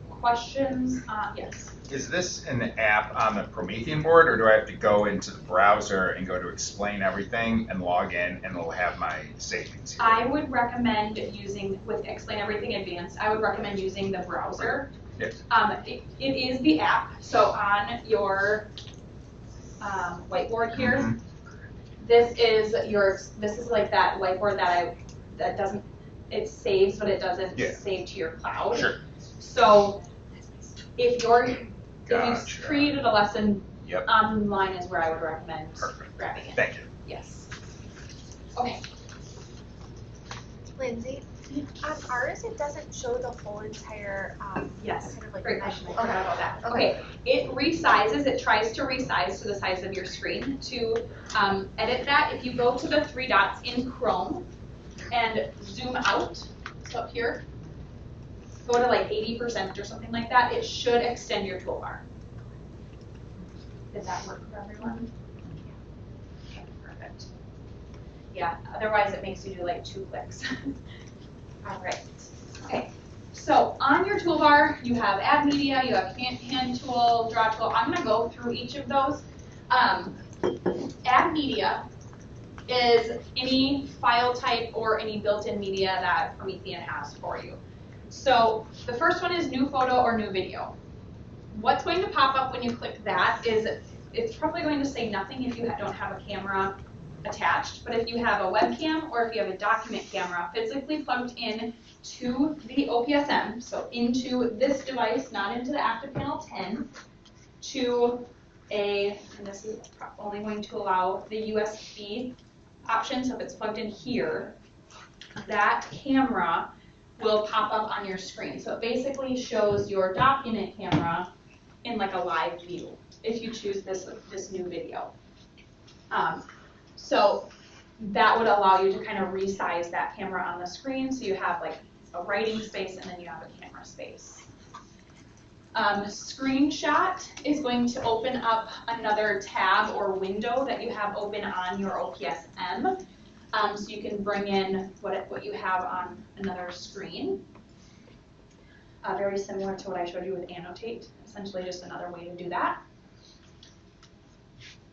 Questions? Yes. Is this an app on the Promethean board, or do I have to go into the browser and go to Explain Everything and log in, and it'll have my savings here? I would recommend using, with Explain Everything Advanced, I would recommend using the browser. Yes. It is the app. So on your whiteboard here, this is like that whiteboard that doesn't, it saves, but it doesn't save to your cloud. Sure. So if you've Gotcha. created a lesson, Yep. online is where I would recommend Perfect. grabbing it. Thank you. Yes. Okay. Lindsay, on ours, it doesn't show the whole entire, Yes. kind of like Great question. I mesh. forgot about that. Okay. It resizes. It tries to resize to the size of your screen. To edit that, if you go to the 3 dots in Chrome and zoom out, so up here, go to like 80% or something like that, it should extend your toolbar. Did that work for everyone? Okay, perfect. Yeah, otherwise it makes you do like 2 clicks. All right. Okay. So on your toolbar, you have Add Media, you have Hand Tool, Draw Tool. I'm going to go through each of those. Add Media is any file type or any built-in media that Promethean has for you. So the first one is new photo or new video. What's going to pop up when you click that is it's probably going to say nothing if you don't have a camera attached, but if you have a webcam or if you have a document camera physically plugged in to the OPSM, so into this device, not into the ActivPanel 10, to and this is only going to allow the USB option, so if it's plugged in here, that camera will pop up on your screen. So it basically shows your document camera in like a live view if you choose this new video. So that would allow you to kind of resize that camera on the screen so you have like a writing space and then you have a camera space. Screenshot is going to open up another tab or window that you have open on your OPSM. So you can bring in what you have on another screen. Very similar to what I showed you with Annotate, essentially just another way to do that.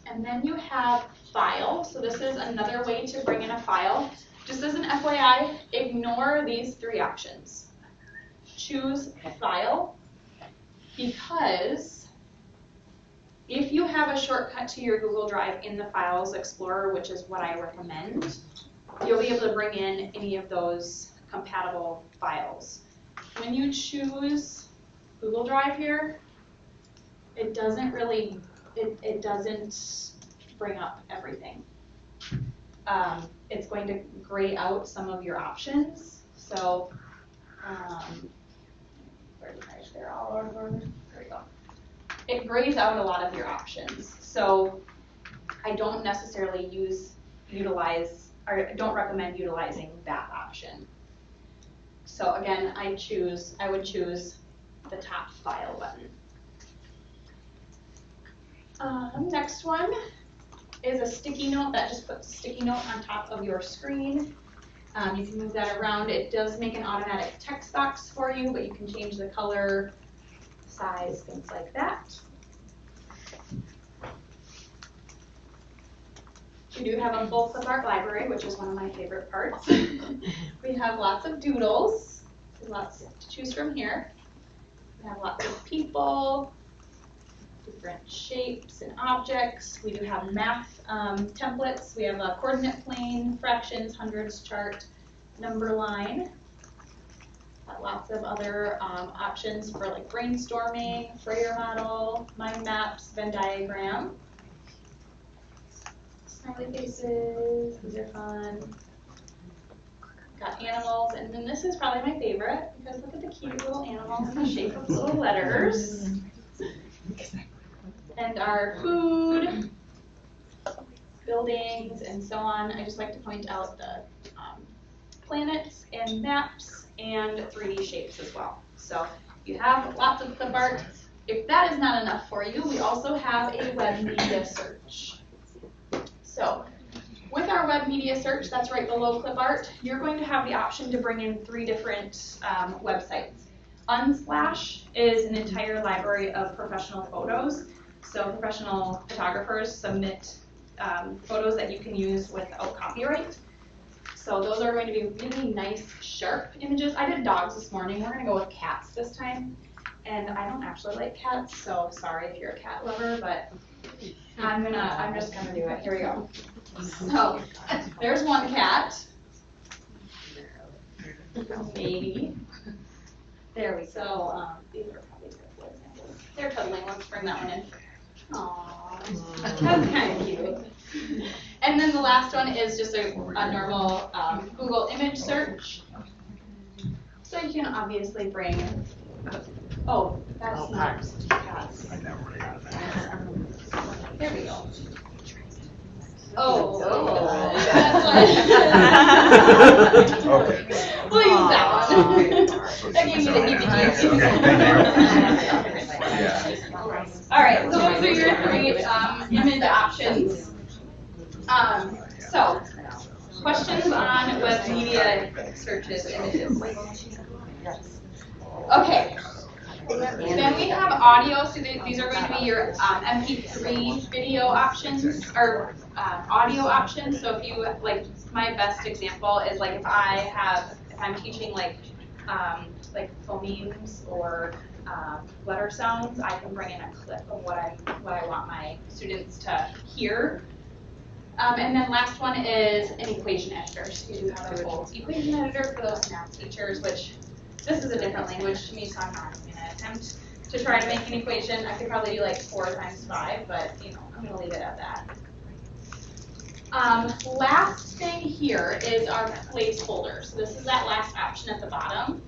And then you have File. So this is another way to bring in a file. Just as an FYI, ignore these three options. Choose File, because if you have a shortcut to your Google Drive in the Files Explorer, which is what I recommend, you'll be able to bring in any of those compatible files. When you choose Google Drive here, it doesn't really, it doesn't bring up everything. It's going to gray out some of your options. So, they're all over. There we go. It grays out a lot of your options. So I don't necessarily utilize, or don't recommend utilizing that option. So again, I would choose the top File button. Next one is a sticky note that just puts a sticky note on top of your screen. You can move that around. It does make an automatic text box for you, but you can change the color, size, things like that. We do have a full clip art library, which is one of my favorite parts. We have lots of doodles, lots to choose from here. We have lots of people, different shapes and objects. We do have math templates. We have a coordinate plane, fractions, hundreds chart, number line. Lots of other options for like brainstorming, Frayer model, mind maps, Venn diagram. Smiley faces, these are fun. Got animals, and then this is probably my favorite because look at the cute little animals in the shape of little letters. And our food, buildings, and so on. I just like to point out the planets and maps and 3D shapes as well. So you have lots of clip art. If that is not enough for you, we also have a web media search. So with our web media search, that's right below clip art, you're going to have the option to bring in 3 different websites. Unsplash is an entire library of professional photos. So professional photographers submit photos that you can use without copyright. So those are going to be really nice, sharp images. I did dogs this morning. We're going to go with cats this time. And I don't actually like cats, so sorry if you're a cat lover, but I'm just gonna do it. Here we go. So there's one cat. Maybe. There we go. So these are probably good examples. They're cuddling. Let's bring that one in. Aww. That's kind of cute. And then the last one is just a normal Google image search. So you can obviously bring. Oh, that's not cats. I never would have gotten that. There we go. Oh, that's one. Okay. We'll use that one. That gave me the heebie-jeebies. Yeah. All right, so those are your 3 image options. So, questions on web media searches, images. Okay. Then we have audio, so these are going to be your MP3 video options, or audio options. So if you, like, my best example is like if I'm teaching like phonemes or letter sounds, I can bring in a clip of what I want my students to hear. And then last one is an equation editor. So you do have a full equation editor for those math teachers, which this is a different language to me, so I'm not going to attempt to try to make an equation. I could probably do like 4 times 5, but you know, I'm going to leave it at that. Last thing here is our placeholder. So this is that last option at the bottom.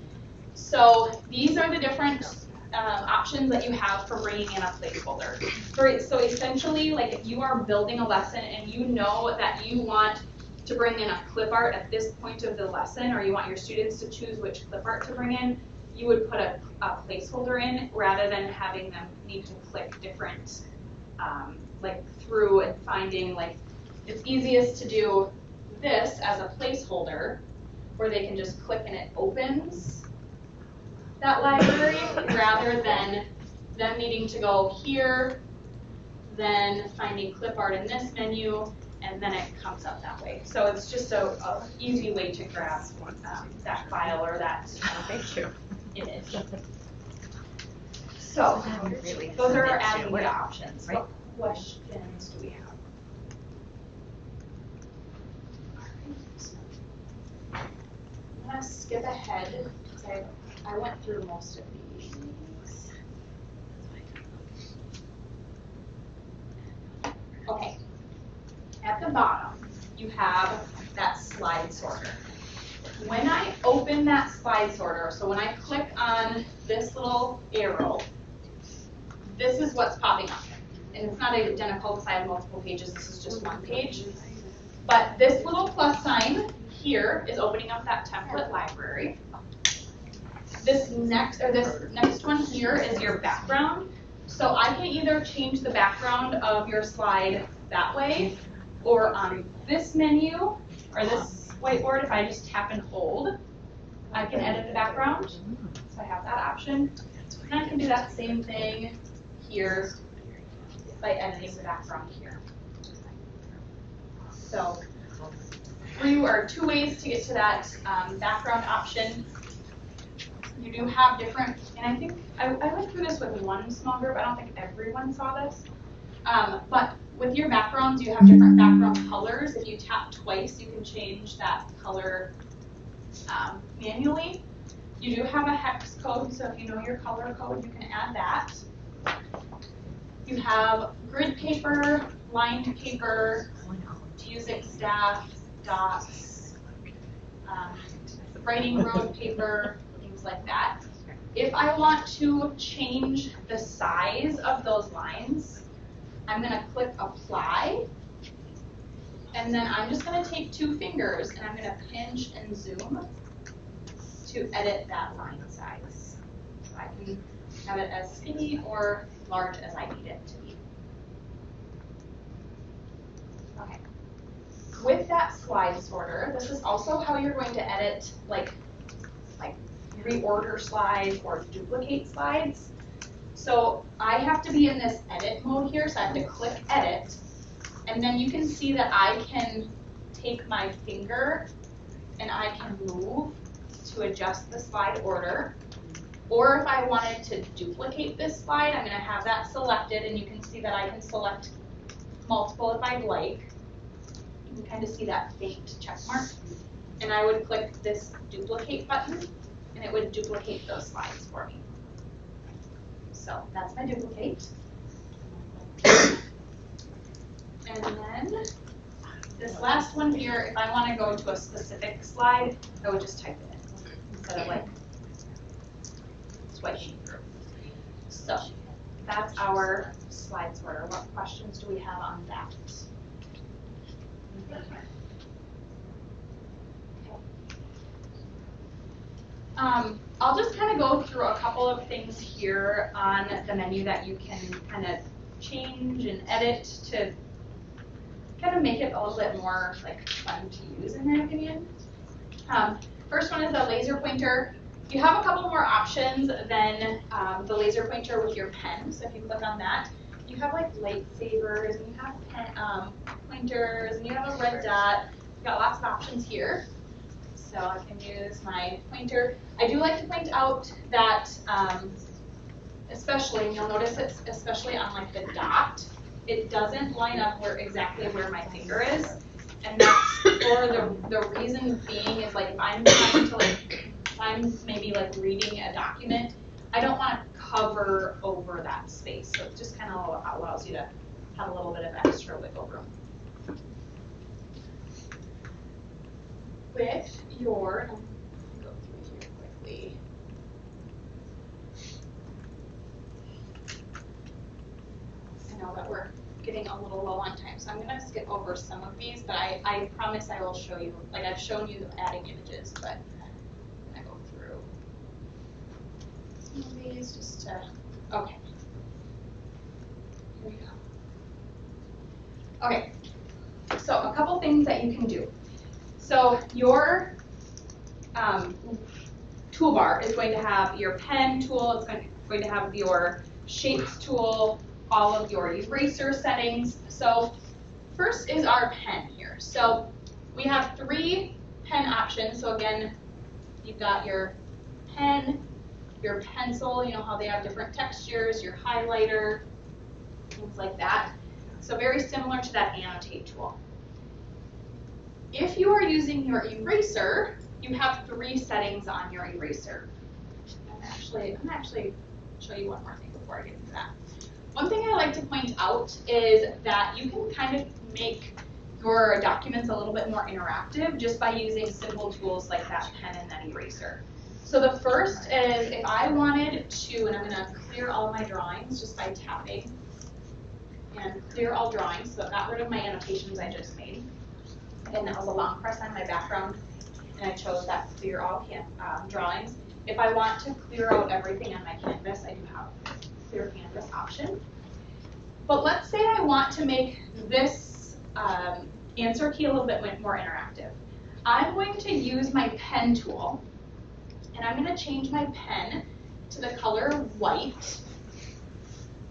So these are the different options that you have for bringing in a placeholder. So essentially, like if you are building a lesson and you know that you want to bring in a clip art at this point of the lesson, or you want your students to choose which clip art to bring in, you would put a placeholder in rather than having them need to click different, like through and finding, like it's easiest to do this as a placeholder where they can just click and it opens that library rather than them needing to go here, then finding clip art in this menu, and then it comes up that way. So it's just a easy way to grab that file or that image. So those are our adding the options. What questions do we have? I'm going to skip ahead because I went through most of these. Okay. At the bottom, you have that slide sorter. When I open that slide sorter, so when I click on this little arrow, this is what's popping up. And it's not identical because I have multiple pages, this is just one page. But this little plus sign here is opening up that template library. This next one here is your background. So I can either change the background of your slide that way, or on this menu, or this whiteboard, if I just tap and hold, I can edit the background. So I have that option. And I can do that same thing here by editing the background here. So there are 2 ways to get to that background option. You do have different, and I think I went through this with one small group. I don't think everyone saw this. But with your backgrounds, you have different background colors. If you tap twice, you can change that color manually. You do have a hex code, so if you know your color code, you can add that. You have grid paper, lined paper, music staff, dots, writing road paper, things like that. If I want to change the size of those lines, I'm going to click apply, and then I'm just going to take 2 fingers and I'm going to pinch and zoom to edit that line size. So I can have it as skinny or large as I need it to be. Okay. With that slide sorter, this is also how you're going to edit like reorder slides or duplicate slides. So I have to be in this edit mode here, so I have to click edit, and then you can see that I can take my finger and I can move to adjust the slide order. Or if I wanted to duplicate this slide, I'm going to have that selected, and you can see that I can select multiple if I'd like. You can kind of see that faint check mark. And I would click this duplicate button, and it would duplicate those slides for me. So that's my duplicate. And then this last one here, if I want to go to a specific slide, I would just type it in instead of like swiping through. So that's our slide sorter. What questions do we have on that? I'll just kind of go through a couple of things here on the menu that you can kind of change and edit to kind of make it a little bit more like fun to use, in my opinion. First one is the laser pointer. You have a couple more options than the laser pointer with your pen. So if you click on that, you have like lightsabers, and you have pen, pointers, and you have a red dot. You've got lots of options here. So I can use my pointer. I do like to point out that, especially, and you'll notice it's especially on like the dot, it doesn't line up exactly where my finger is. And that's for the reason being is like if I'm trying to if I'm maybe like reading a document, I don't want to cover over that space. So it just kind of allows you to have a little bit of extra wiggle room. With your, let me go through here quickly. I know that we're getting a little low on time, so I'm going to skip over some of these, but I promise I will show you, like I've shown you adding images, but I'm going to go through some of these just to, okay. Here we go. Okay, so a couple things that you can do. So your toolbar is going to have your pen tool, it's going to have your shapes tool, all of your eraser settings. So first is our pen here. So we have 3 pen options. So again, you've got your pen, your pencil, you know how they have different textures, your highlighter, things like that. So very similar to that Annotate tool. If you are using your eraser, you have 3 settings on your eraser. I'm actually show you one more thing before I get into that. One thing I like to point out is that you can kind of make your documents a little bit more interactive just by using simple tools like that pen and that eraser. So the first is if I wanted to, and I'm going to clear all my drawings just by tapping, and clear all drawings, so I got rid of my annotations I just made. Again, that was a long press on my background, and I chose that clear all drawings. If I want to clear out everything on my canvas, I do have a clear canvas option. But let's say I want to make this answer key a little bit more interactive. I'm going to use my pen tool, and I'm going to change my pen to the color white.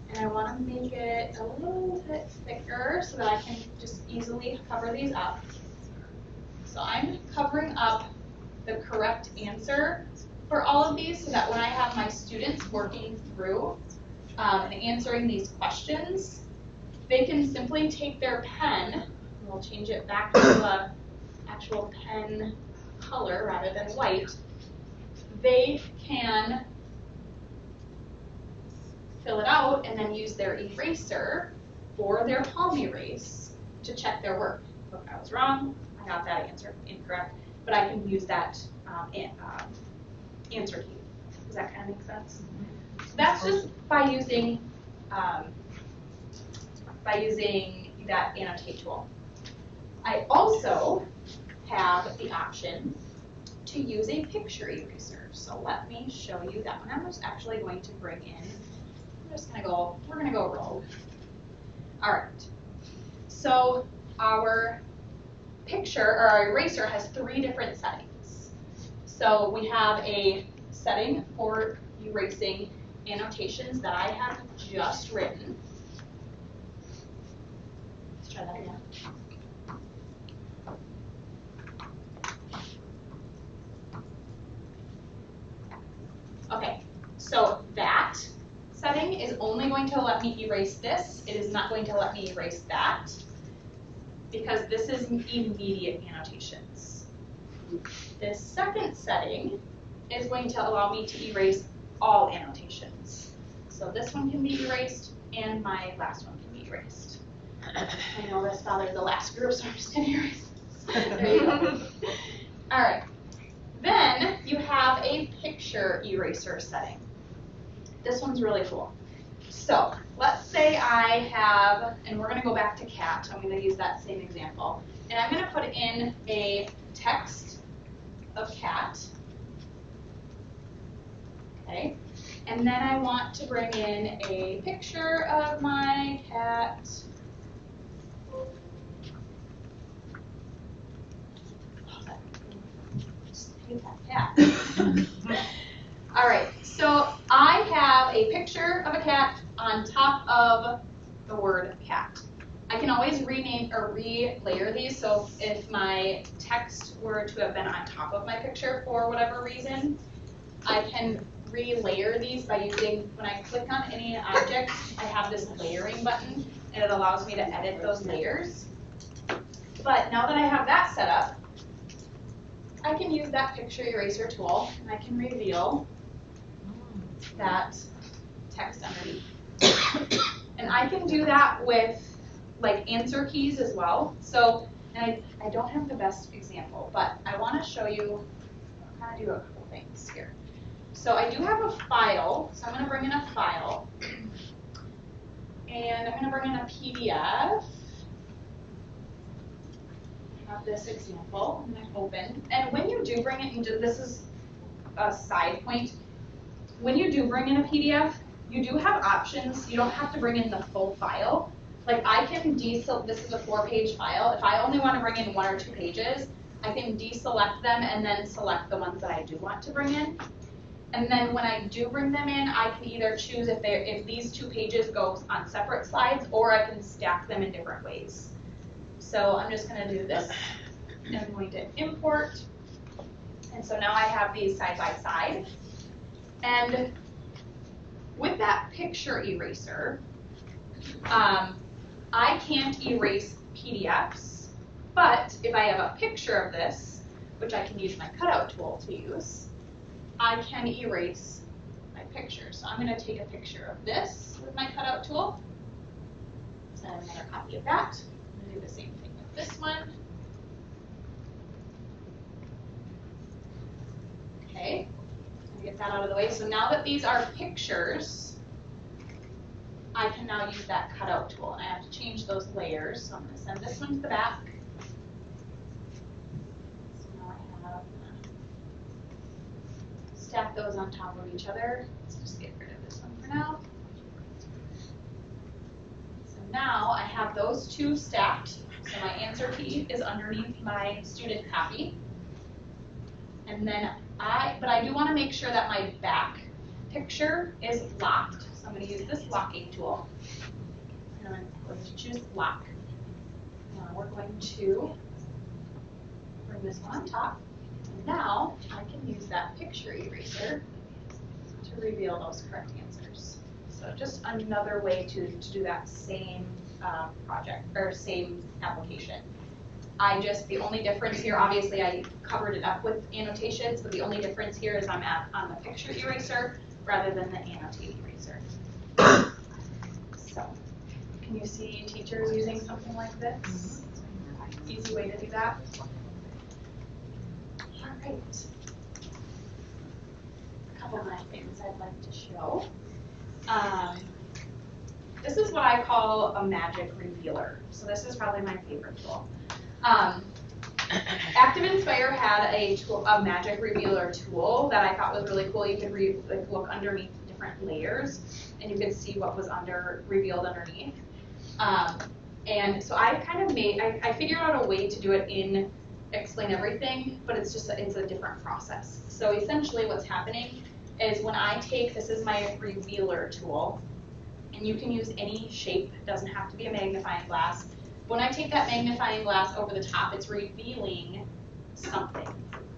And I want to make it a little bit thicker so that I can just easily cover these up. So I'm covering up the correct answer for all of these so that when I have my students working through and answering these questions, they can simply take their pen, and we'll change it back to the actual pen color rather than white. They can fill it out and then use their eraser or their palm erase to check their work. Look, I was wrong, I got that answer incorrect, but I can use that answer key. Does that kind of make sense? So that's just by using that Annotate tool. I also have the option to use a picture eraser. So let me show you that one. I'm just actually going to bring in, we're gonna go rogue. All right, so our picture, or our eraser has 3 different settings. So we have a setting for erasing annotations that I have just written. Let's try that again. Okay, so that setting is only going to let me erase this. It is not going to let me erase that because this is immediate annotations. This second setting is going to allow me to erase all annotations. So this one can be erased and my last one can be erased. I know this bothered the last group, so I'm just going to erase this. There you go. All right. Then you have a picture eraser setting. This one's really cool. So let's say I have, and we're going to go back to cat. I'm going to use that same example. And I'm going to put in a text of cat. Okay. And then I want to bring in a picture of my cat. All right, so I have a picture of a cat on top of the word cat. I can always rename or re-layer these, so if my text were to have been on top of my picture for whatever reason, I can re-layer these by using, when I click on any object, I have this layering button, and it allows me to edit those layers. But now that I have that set up, I can use that picture eraser tool and I can reveal that text underneath. And I can do that with like answer keys as well. So, and I don't have the best example, but I want to show you, I'm going to do a couple things here. So I do have a file, so I'm going to bring in a file. And I'm going to bring in a PDF. I have this example, I'm going to open. And when you do bring it into, this is a side point, when you do bring in a PDF, you do have options. You don't have to bring in the full file. Like I can deselect, this is a 4-page file. If I only want to bring in 1 or 2 pages, I can deselect them and then select the ones that I do want to bring in. And then when I do bring them in, I can either choose if these 2 pages go on separate slides, or I can stack them in different ways. So I'm just going to do this. And I'm going to import. And so now I have these side by side. And with that picture eraser, I can't erase PDFs, but if I have a picture of this, which I can use my cutout tool to use, I can erase my picture. So I'm going to take a picture of this with my cutout tool. So I have another copy of that. I'm going to do the same thing with this one. Okay, get that out of the way. So now that these are pictures, I can now use that cutout tool, and I have to change those layers. So I'm going to send this one to the back. So now I have stack those on top of each other. Let's just get rid of this one for now. So now I have those 2 stacked. So my answer key is underneath my student copy. And then but I do want to make sure that my back picture is locked. So I'm going to use this locking tool. And I'm going to choose lock. Now we're going to bring this one on top. And now I can use that picture eraser to reveal those correct answers. So just another way to do that same project or same application. The only difference here, obviously I covered it up with annotations, but the only difference here is I'm on the picture eraser rather than the annotate eraser. So, can you see teachers using something like this? Easy way to do that. All right. A couple more things I'd like to show. This is what I call a magic revealer. So this is probably my favorite tool. ActivInspire had a magic revealer tool that I thought was really cool. You could look underneath different layers, and you could see what was revealed underneath. And so I kind of I figured out a way to do it in Explain Everything, but it's a different process. So essentially what's happening is when I this is my revealer tool, and you can use any shape, it doesn't have to be a magnifying glass. When I take that magnifying glass over the top, it's revealing something,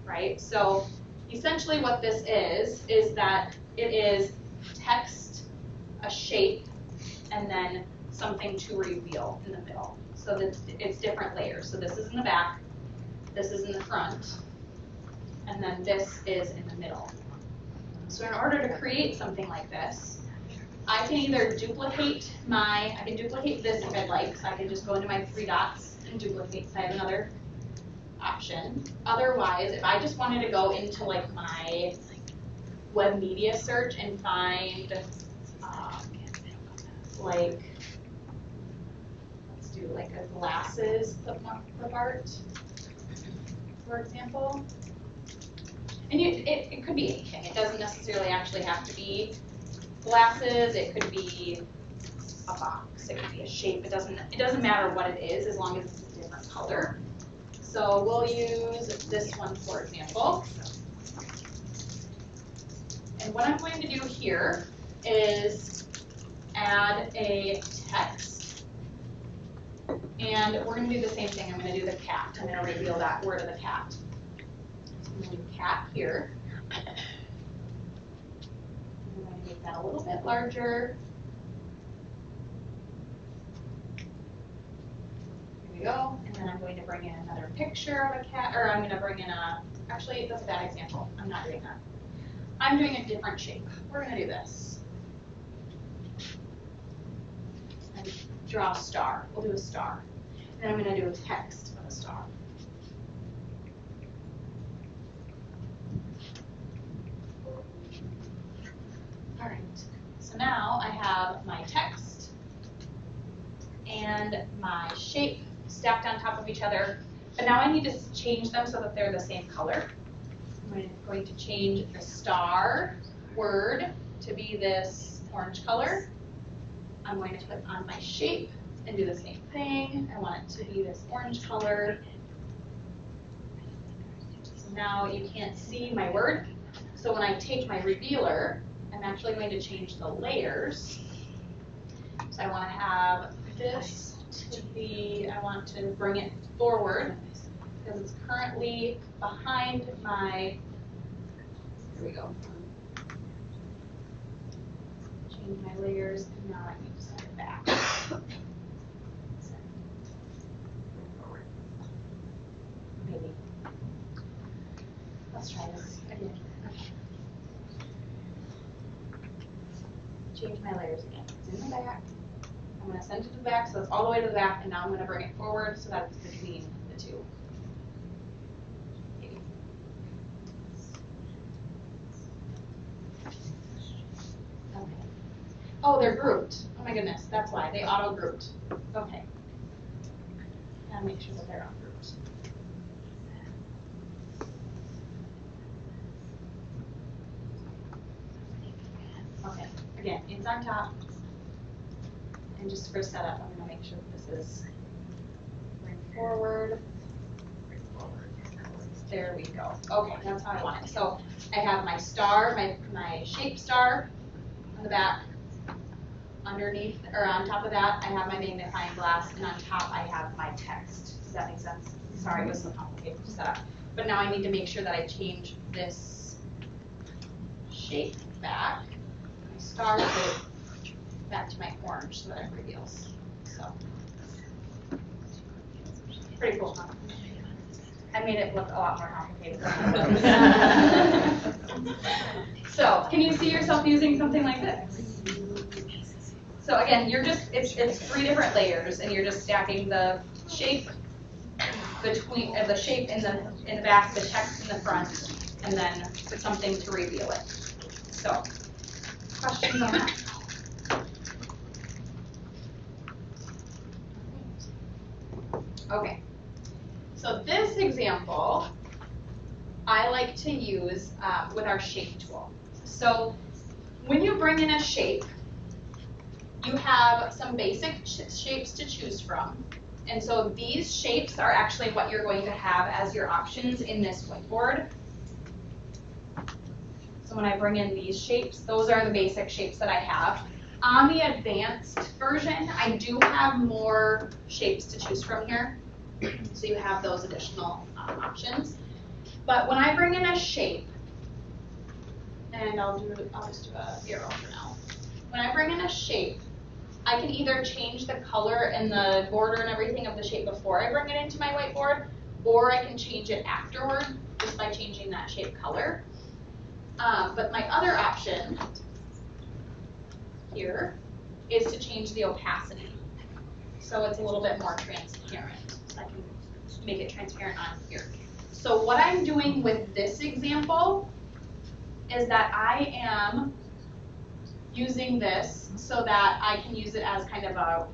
right? So essentially what this is that it is text, a shape, and then something to reveal in the middle. So that it's different layers. So this is in the back, this is in the front, and then this is in the middle. So in order to create something like this, I can either duplicate this if I'd like, so I can just go into my 3 dots and duplicate, so I have another option. Otherwise, if I just wanted to go into like my web media search and find let's do like a glasses clip art, for example. And it could be anything. It doesn't necessarily actually have to be glasses. It could be a box. It could be a shape. It doesn't matter what it is as long as it's a different color. So we'll use this one for example. And what I'm going to do here is add a text. And we're going to do the same thing. I'm going to do the cat. I'm going to reveal that word of the cat. So I'm going to do cat here. I'm going to make that a little bit larger. we go. And then I'm going to bring in another picture of a cat, or I'm going to bring in actually, that's a bad example. I'm not doing that. I'm doing a different shape. We're going to do this. And draw a star. We'll do a star. And then I'm going to do a text of a star. All right. So now I have my text and my shape stacked on top of each other. But now I need to change them so that they're the same color. I'm going to change the star word to be this orange color. I'm going to put on my shape and do the same thing. I want it to be this orange color. So now you can't see my word. So when I take my revealer, I'm actually going to change the layers. So I want to have this to be, I want to bring it forward because it's currently behind my, here we go. Change my layers, and now I need to send it back. Maybe. Let's try this again. Okay. Change my layers again. It's in the back. I'm going to send it to the back, so it's all the way to the back, and now I'm going to bring it forward so that it's between the two. Maybe. Okay. Oh, they're grouped. Oh my goodness, that's why. They auto-grouped. Okay. Gotta make sure that they're ungrouped. Okay, again, it's on top. And just for setup, I'm going to make sure that this is bring forward. There we go. Okay, that's how I want it. So I have my star, my shape star on the back. Underneath, or on top of that, I have my magnifying glass, and on top I have my text. Does that make sense? Sorry, it was so complicated to set up. But now I need to make sure that I change this shape back, my star shape, back to my orange so that it reveals. So, pretty cool, huh? I made it look a lot more complicated than it was. So, can you see yourself using something like this? So again, you're just, it's 3 different layers, and you're just stacking the shape between, the shape in the back, the text in the front, and then something to reveal it. So, questions on that? Okay. So this example, I like to use with our shape tool. So when you bring in a shape, you have some basic shapes to choose from. And so these shapes are actually what you're going to have as your options in this whiteboard. So when I bring in these shapes, those are the basic shapes that I have. On the advanced version, I do have more shapes to choose from here. So you have those additional options. But when I bring in a shape, and I'll just do a arrow for now. When I bring in a shape, I can either change the color and the border and everything of the shape before I bring it into my whiteboard, or I can change it afterward just by changing that shape color. But my other option here is to change the opacity. So it's a little bit more transparent. So I can make it transparent on here. So what I'm doing with this example is that I am using this so that I can use it as kind of a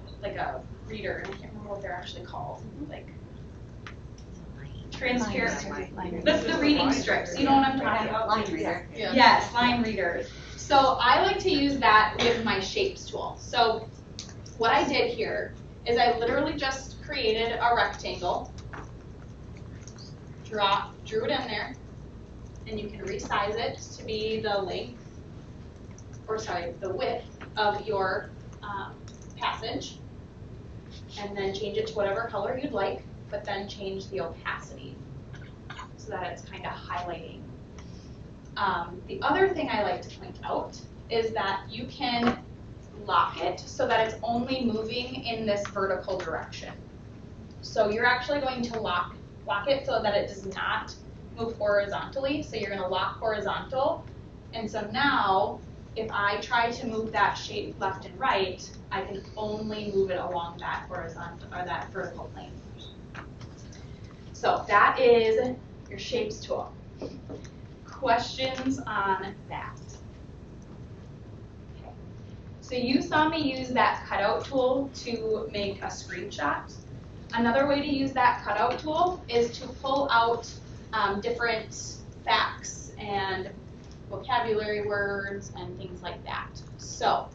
reader. And I can't remember what they're actually called. Like transparent. That's the reading strips. You know what I'm talking about? Line reader. Yeah. Yes, line readers. So I like to use that with my shapes tool. So what I did here is I literally just created a rectangle, drew it in there, and you can resize it to be the length, or sorry, the width of your passage, and then change it to whatever color you'd like, but then change the opacity so that it's kind of highlighting. The other thing I like to point out is that you can lock it so that it's only moving in this vertical direction. So you're actually going to lock it so that it does not move horizontally. So you're going to lock horizontal. And so now, if I try to move that shape left and right, I can only move it along that horizontal or that vertical plane. So that is your shapes tool. Questions on that? Okay. So you saw me use that cutout tool to make a screenshot. Another way to use that cutout tool is to pull out different facts and vocabulary words and things like that. So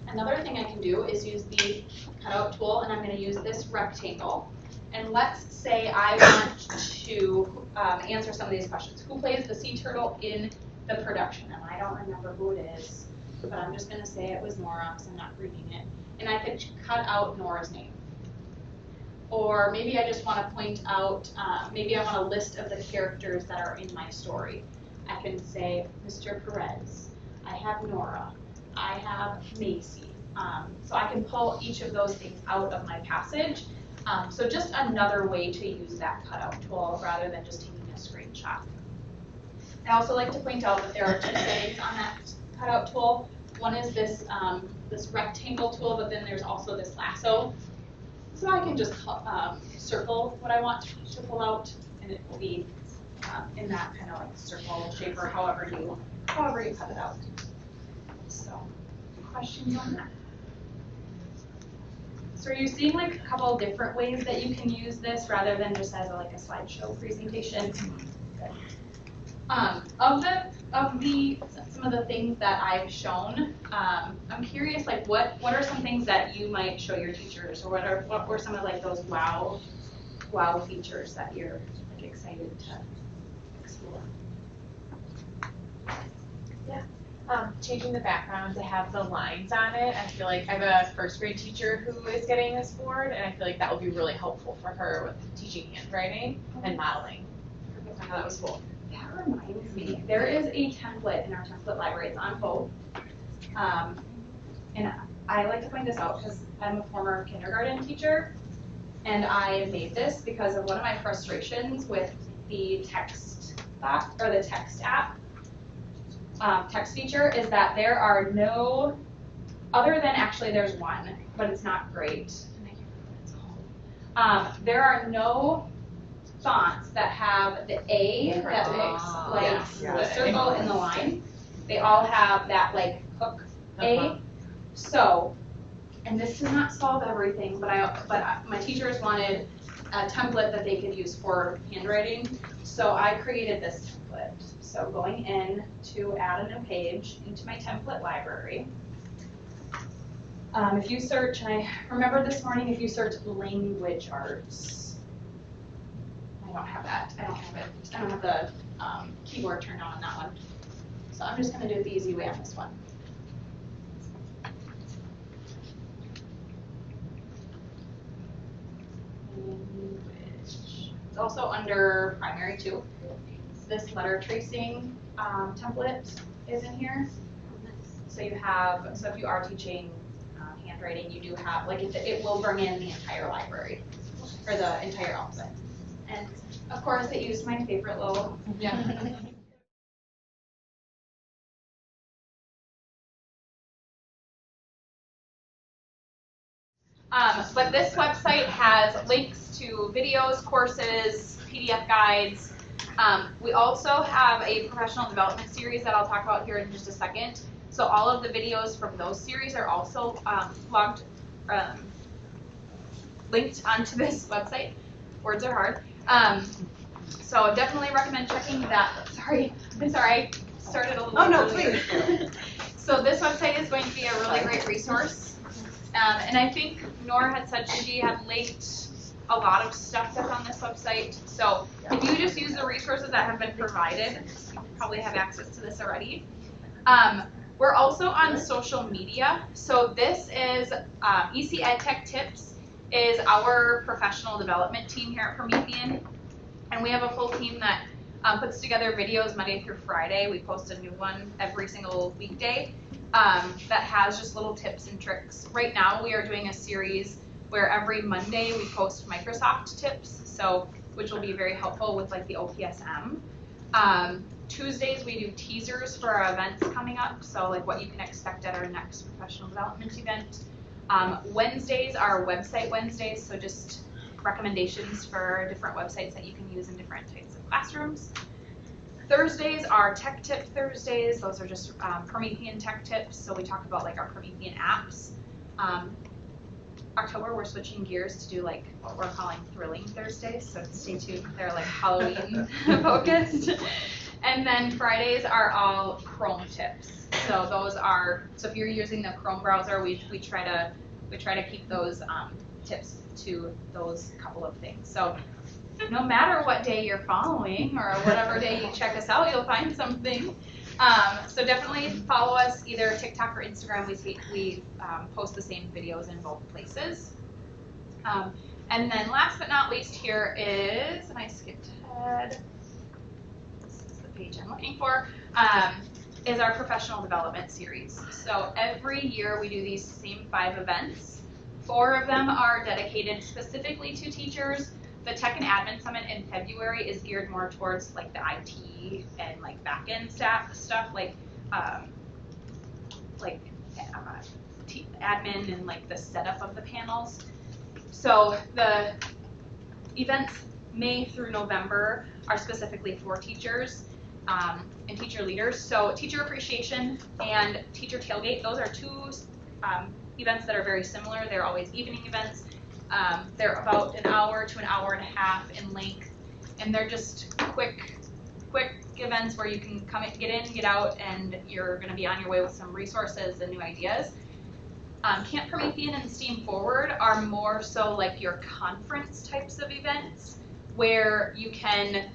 another thing I can do is use the cutout tool, and I'm going to use this rectangle. And let's say I want to answer some of these questions. Who plays the sea turtle in the production? And I don't remember who it is, but I'm just going to say it was Nora because I'm not reading it. And I could cut out Nora's name. Or maybe I just want to point out, maybe I want a list of the characters that are in my story. I can say Mr. Perez, I have Nora, I have Macy. So I can pull each of those things out of my passage. So just another way to use that cutout tool rather than just taking a screenshot. I also like to point out that there are two settings on that cutout tool. One is this, this rectangle tool, but then there's also this lasso. So I can just circle what I want to pull out, and it will be in that kind of like circle shape or however you cut it out. So, questions on that? So are you seeing like a couple of different ways that you can use this rather than just as like a slideshow presentation? Good. Some of the things that I've shown, I'm curious, like what are some things that you might show your teachers, or what were some of like those wow features that you're like excited to explore? Yeah. Changing the background to have the lines on it. I feel like I have a first grade teacher who is getting this board, and I feel like that will be really helpful for her with teaching handwriting and modeling. I thought that was cool. That reminds me, there is a template in our template library. It's on both. And I like to point this out because I'm a former kindergarten teacher, and I made this because of one of my frustrations with the text box or the text app. Text feature is that there are no, other than actually there's one, but it's not great. There are no fonts that have the A that looks like the circle in the line. They all have that like hook A. So, and this does not solve everything, but my teachers wanted a template that they could use for handwriting. So I created this template. So going in to add a new page into my template library. If you search, and I remember this morning, if you search language arts, I don't have that. I don't have the keyboard turned on that one. So I'm just going to do it the easy way on this one. Language. It's also under primary too. This letter tracing template is in here. So you have, so if you are teaching handwriting, you do have, like it will bring in the entire library, or the entire alphabet. And of course it used my favorite little, but this website has links to videos, courses, PDF guides. We also have a professional development series that I'll talk about here in just a second. So all of the videos from those series are also linked onto this website. Words are hard. So definitely recommend checking that. Sorry, I started a little earlier. Please. So this website is going to be a really great resource. And I think Nora had said she had linked a lot of stuff that's on this website. So if you just use the resources that have been provided, you probably have access to this already. We're also on social media. So this is EC EdTech Tips is our professional development team here at Promethean. And we have a full team that puts together videos Monday through Friday. We post a new one every single weekday that has just little tips and tricks. Right now we are doing a series where every Monday we post Microsoft tips, so which will be very helpful with like the OPSM. Tuesdays we do teasers for our events coming up, so like what you can expect at our next professional development event. Wednesdays are website Wednesdays, so just recommendations for different websites that you can use in different types of classrooms. Thursdays are Tech Tip Thursdays. Those are just Promethean tech tips, so we talk about like our Promethean apps. October, we're switching gears to do like what we're calling Thrilling Thursdays, so stay tuned. They're like Halloween focused. And then Fridays are all Chrome tips. So those are, so if you're using the Chrome browser, we try to keep those tips to those couple of things. So no matter what day you're following or whatever day you check us out, you'll find something. So definitely follow us, either TikTok or Instagram. We post the same videos in both places. And then last but not least here is, and I skipped ahead, this is the page I'm looking for, is our professional development series. So every year we do these same 5 events. 4 of them are dedicated specifically to teachers. The Tech and Admin Summit in February is geared more towards like the IT and like back-end stuff like admin and like the setup of the panels. So the events May through November are specifically for teachers and teacher leaders. So Teacher Appreciation and Teacher Tailgate, those are 2 events that are very similar. They're always evening events. They're about an hour to an hour and a half in length, and they're just quick events where you can come in, get in, get out, and you're going to be on your way with some resources and new ideas. Camp Promethean and Steam Forward are more so like your conference types of events where you can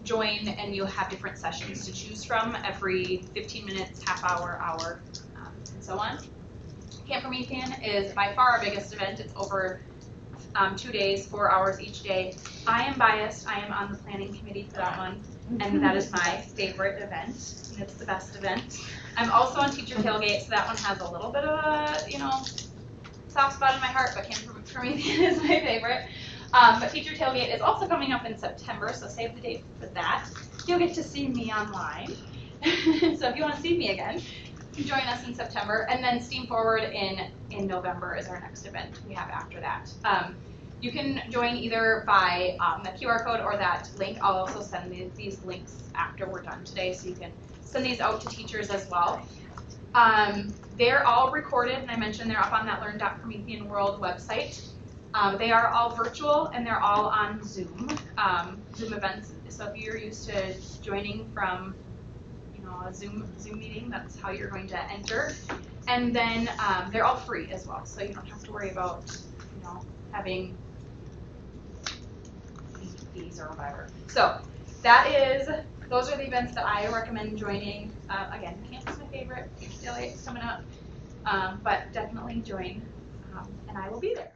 join and you'll have different sessions to choose from every 15 minutes, half hour, and so on. Camp Promethean is by far our biggest event. It's over 2 days, 4 hours each day. I am biased. I am on the planning committee for that one, and that is my favorite event, and it's the best event. I'm also on Teacher Tailgate, so that one has a little bit of a, soft spot in my heart, but Camp Promethean is my favorite. But Teacher Tailgate is also coming up in September, so save the date for that. You'll get to see me online. So if you want to see me again, join us in September, and then Steam Forward in November is our next event we have after that. You can join either by the QR code or that link. I'll also send these links after we're done today, so you can send these out to teachers as well. They're all recorded, and I mentioned they're up on that Learn.Promethean World website. They are all virtual, and they're all on Zoom, Zoom events. So if you're used to joining from a Zoom meeting, that's how you're going to enter. And then they're all free as well, so you don't have to worry about having fees or whatever. So those are the events that I recommend joining. Again, camp is my favorite. Teacher Tailgate's coming up, but definitely join, and I will be there.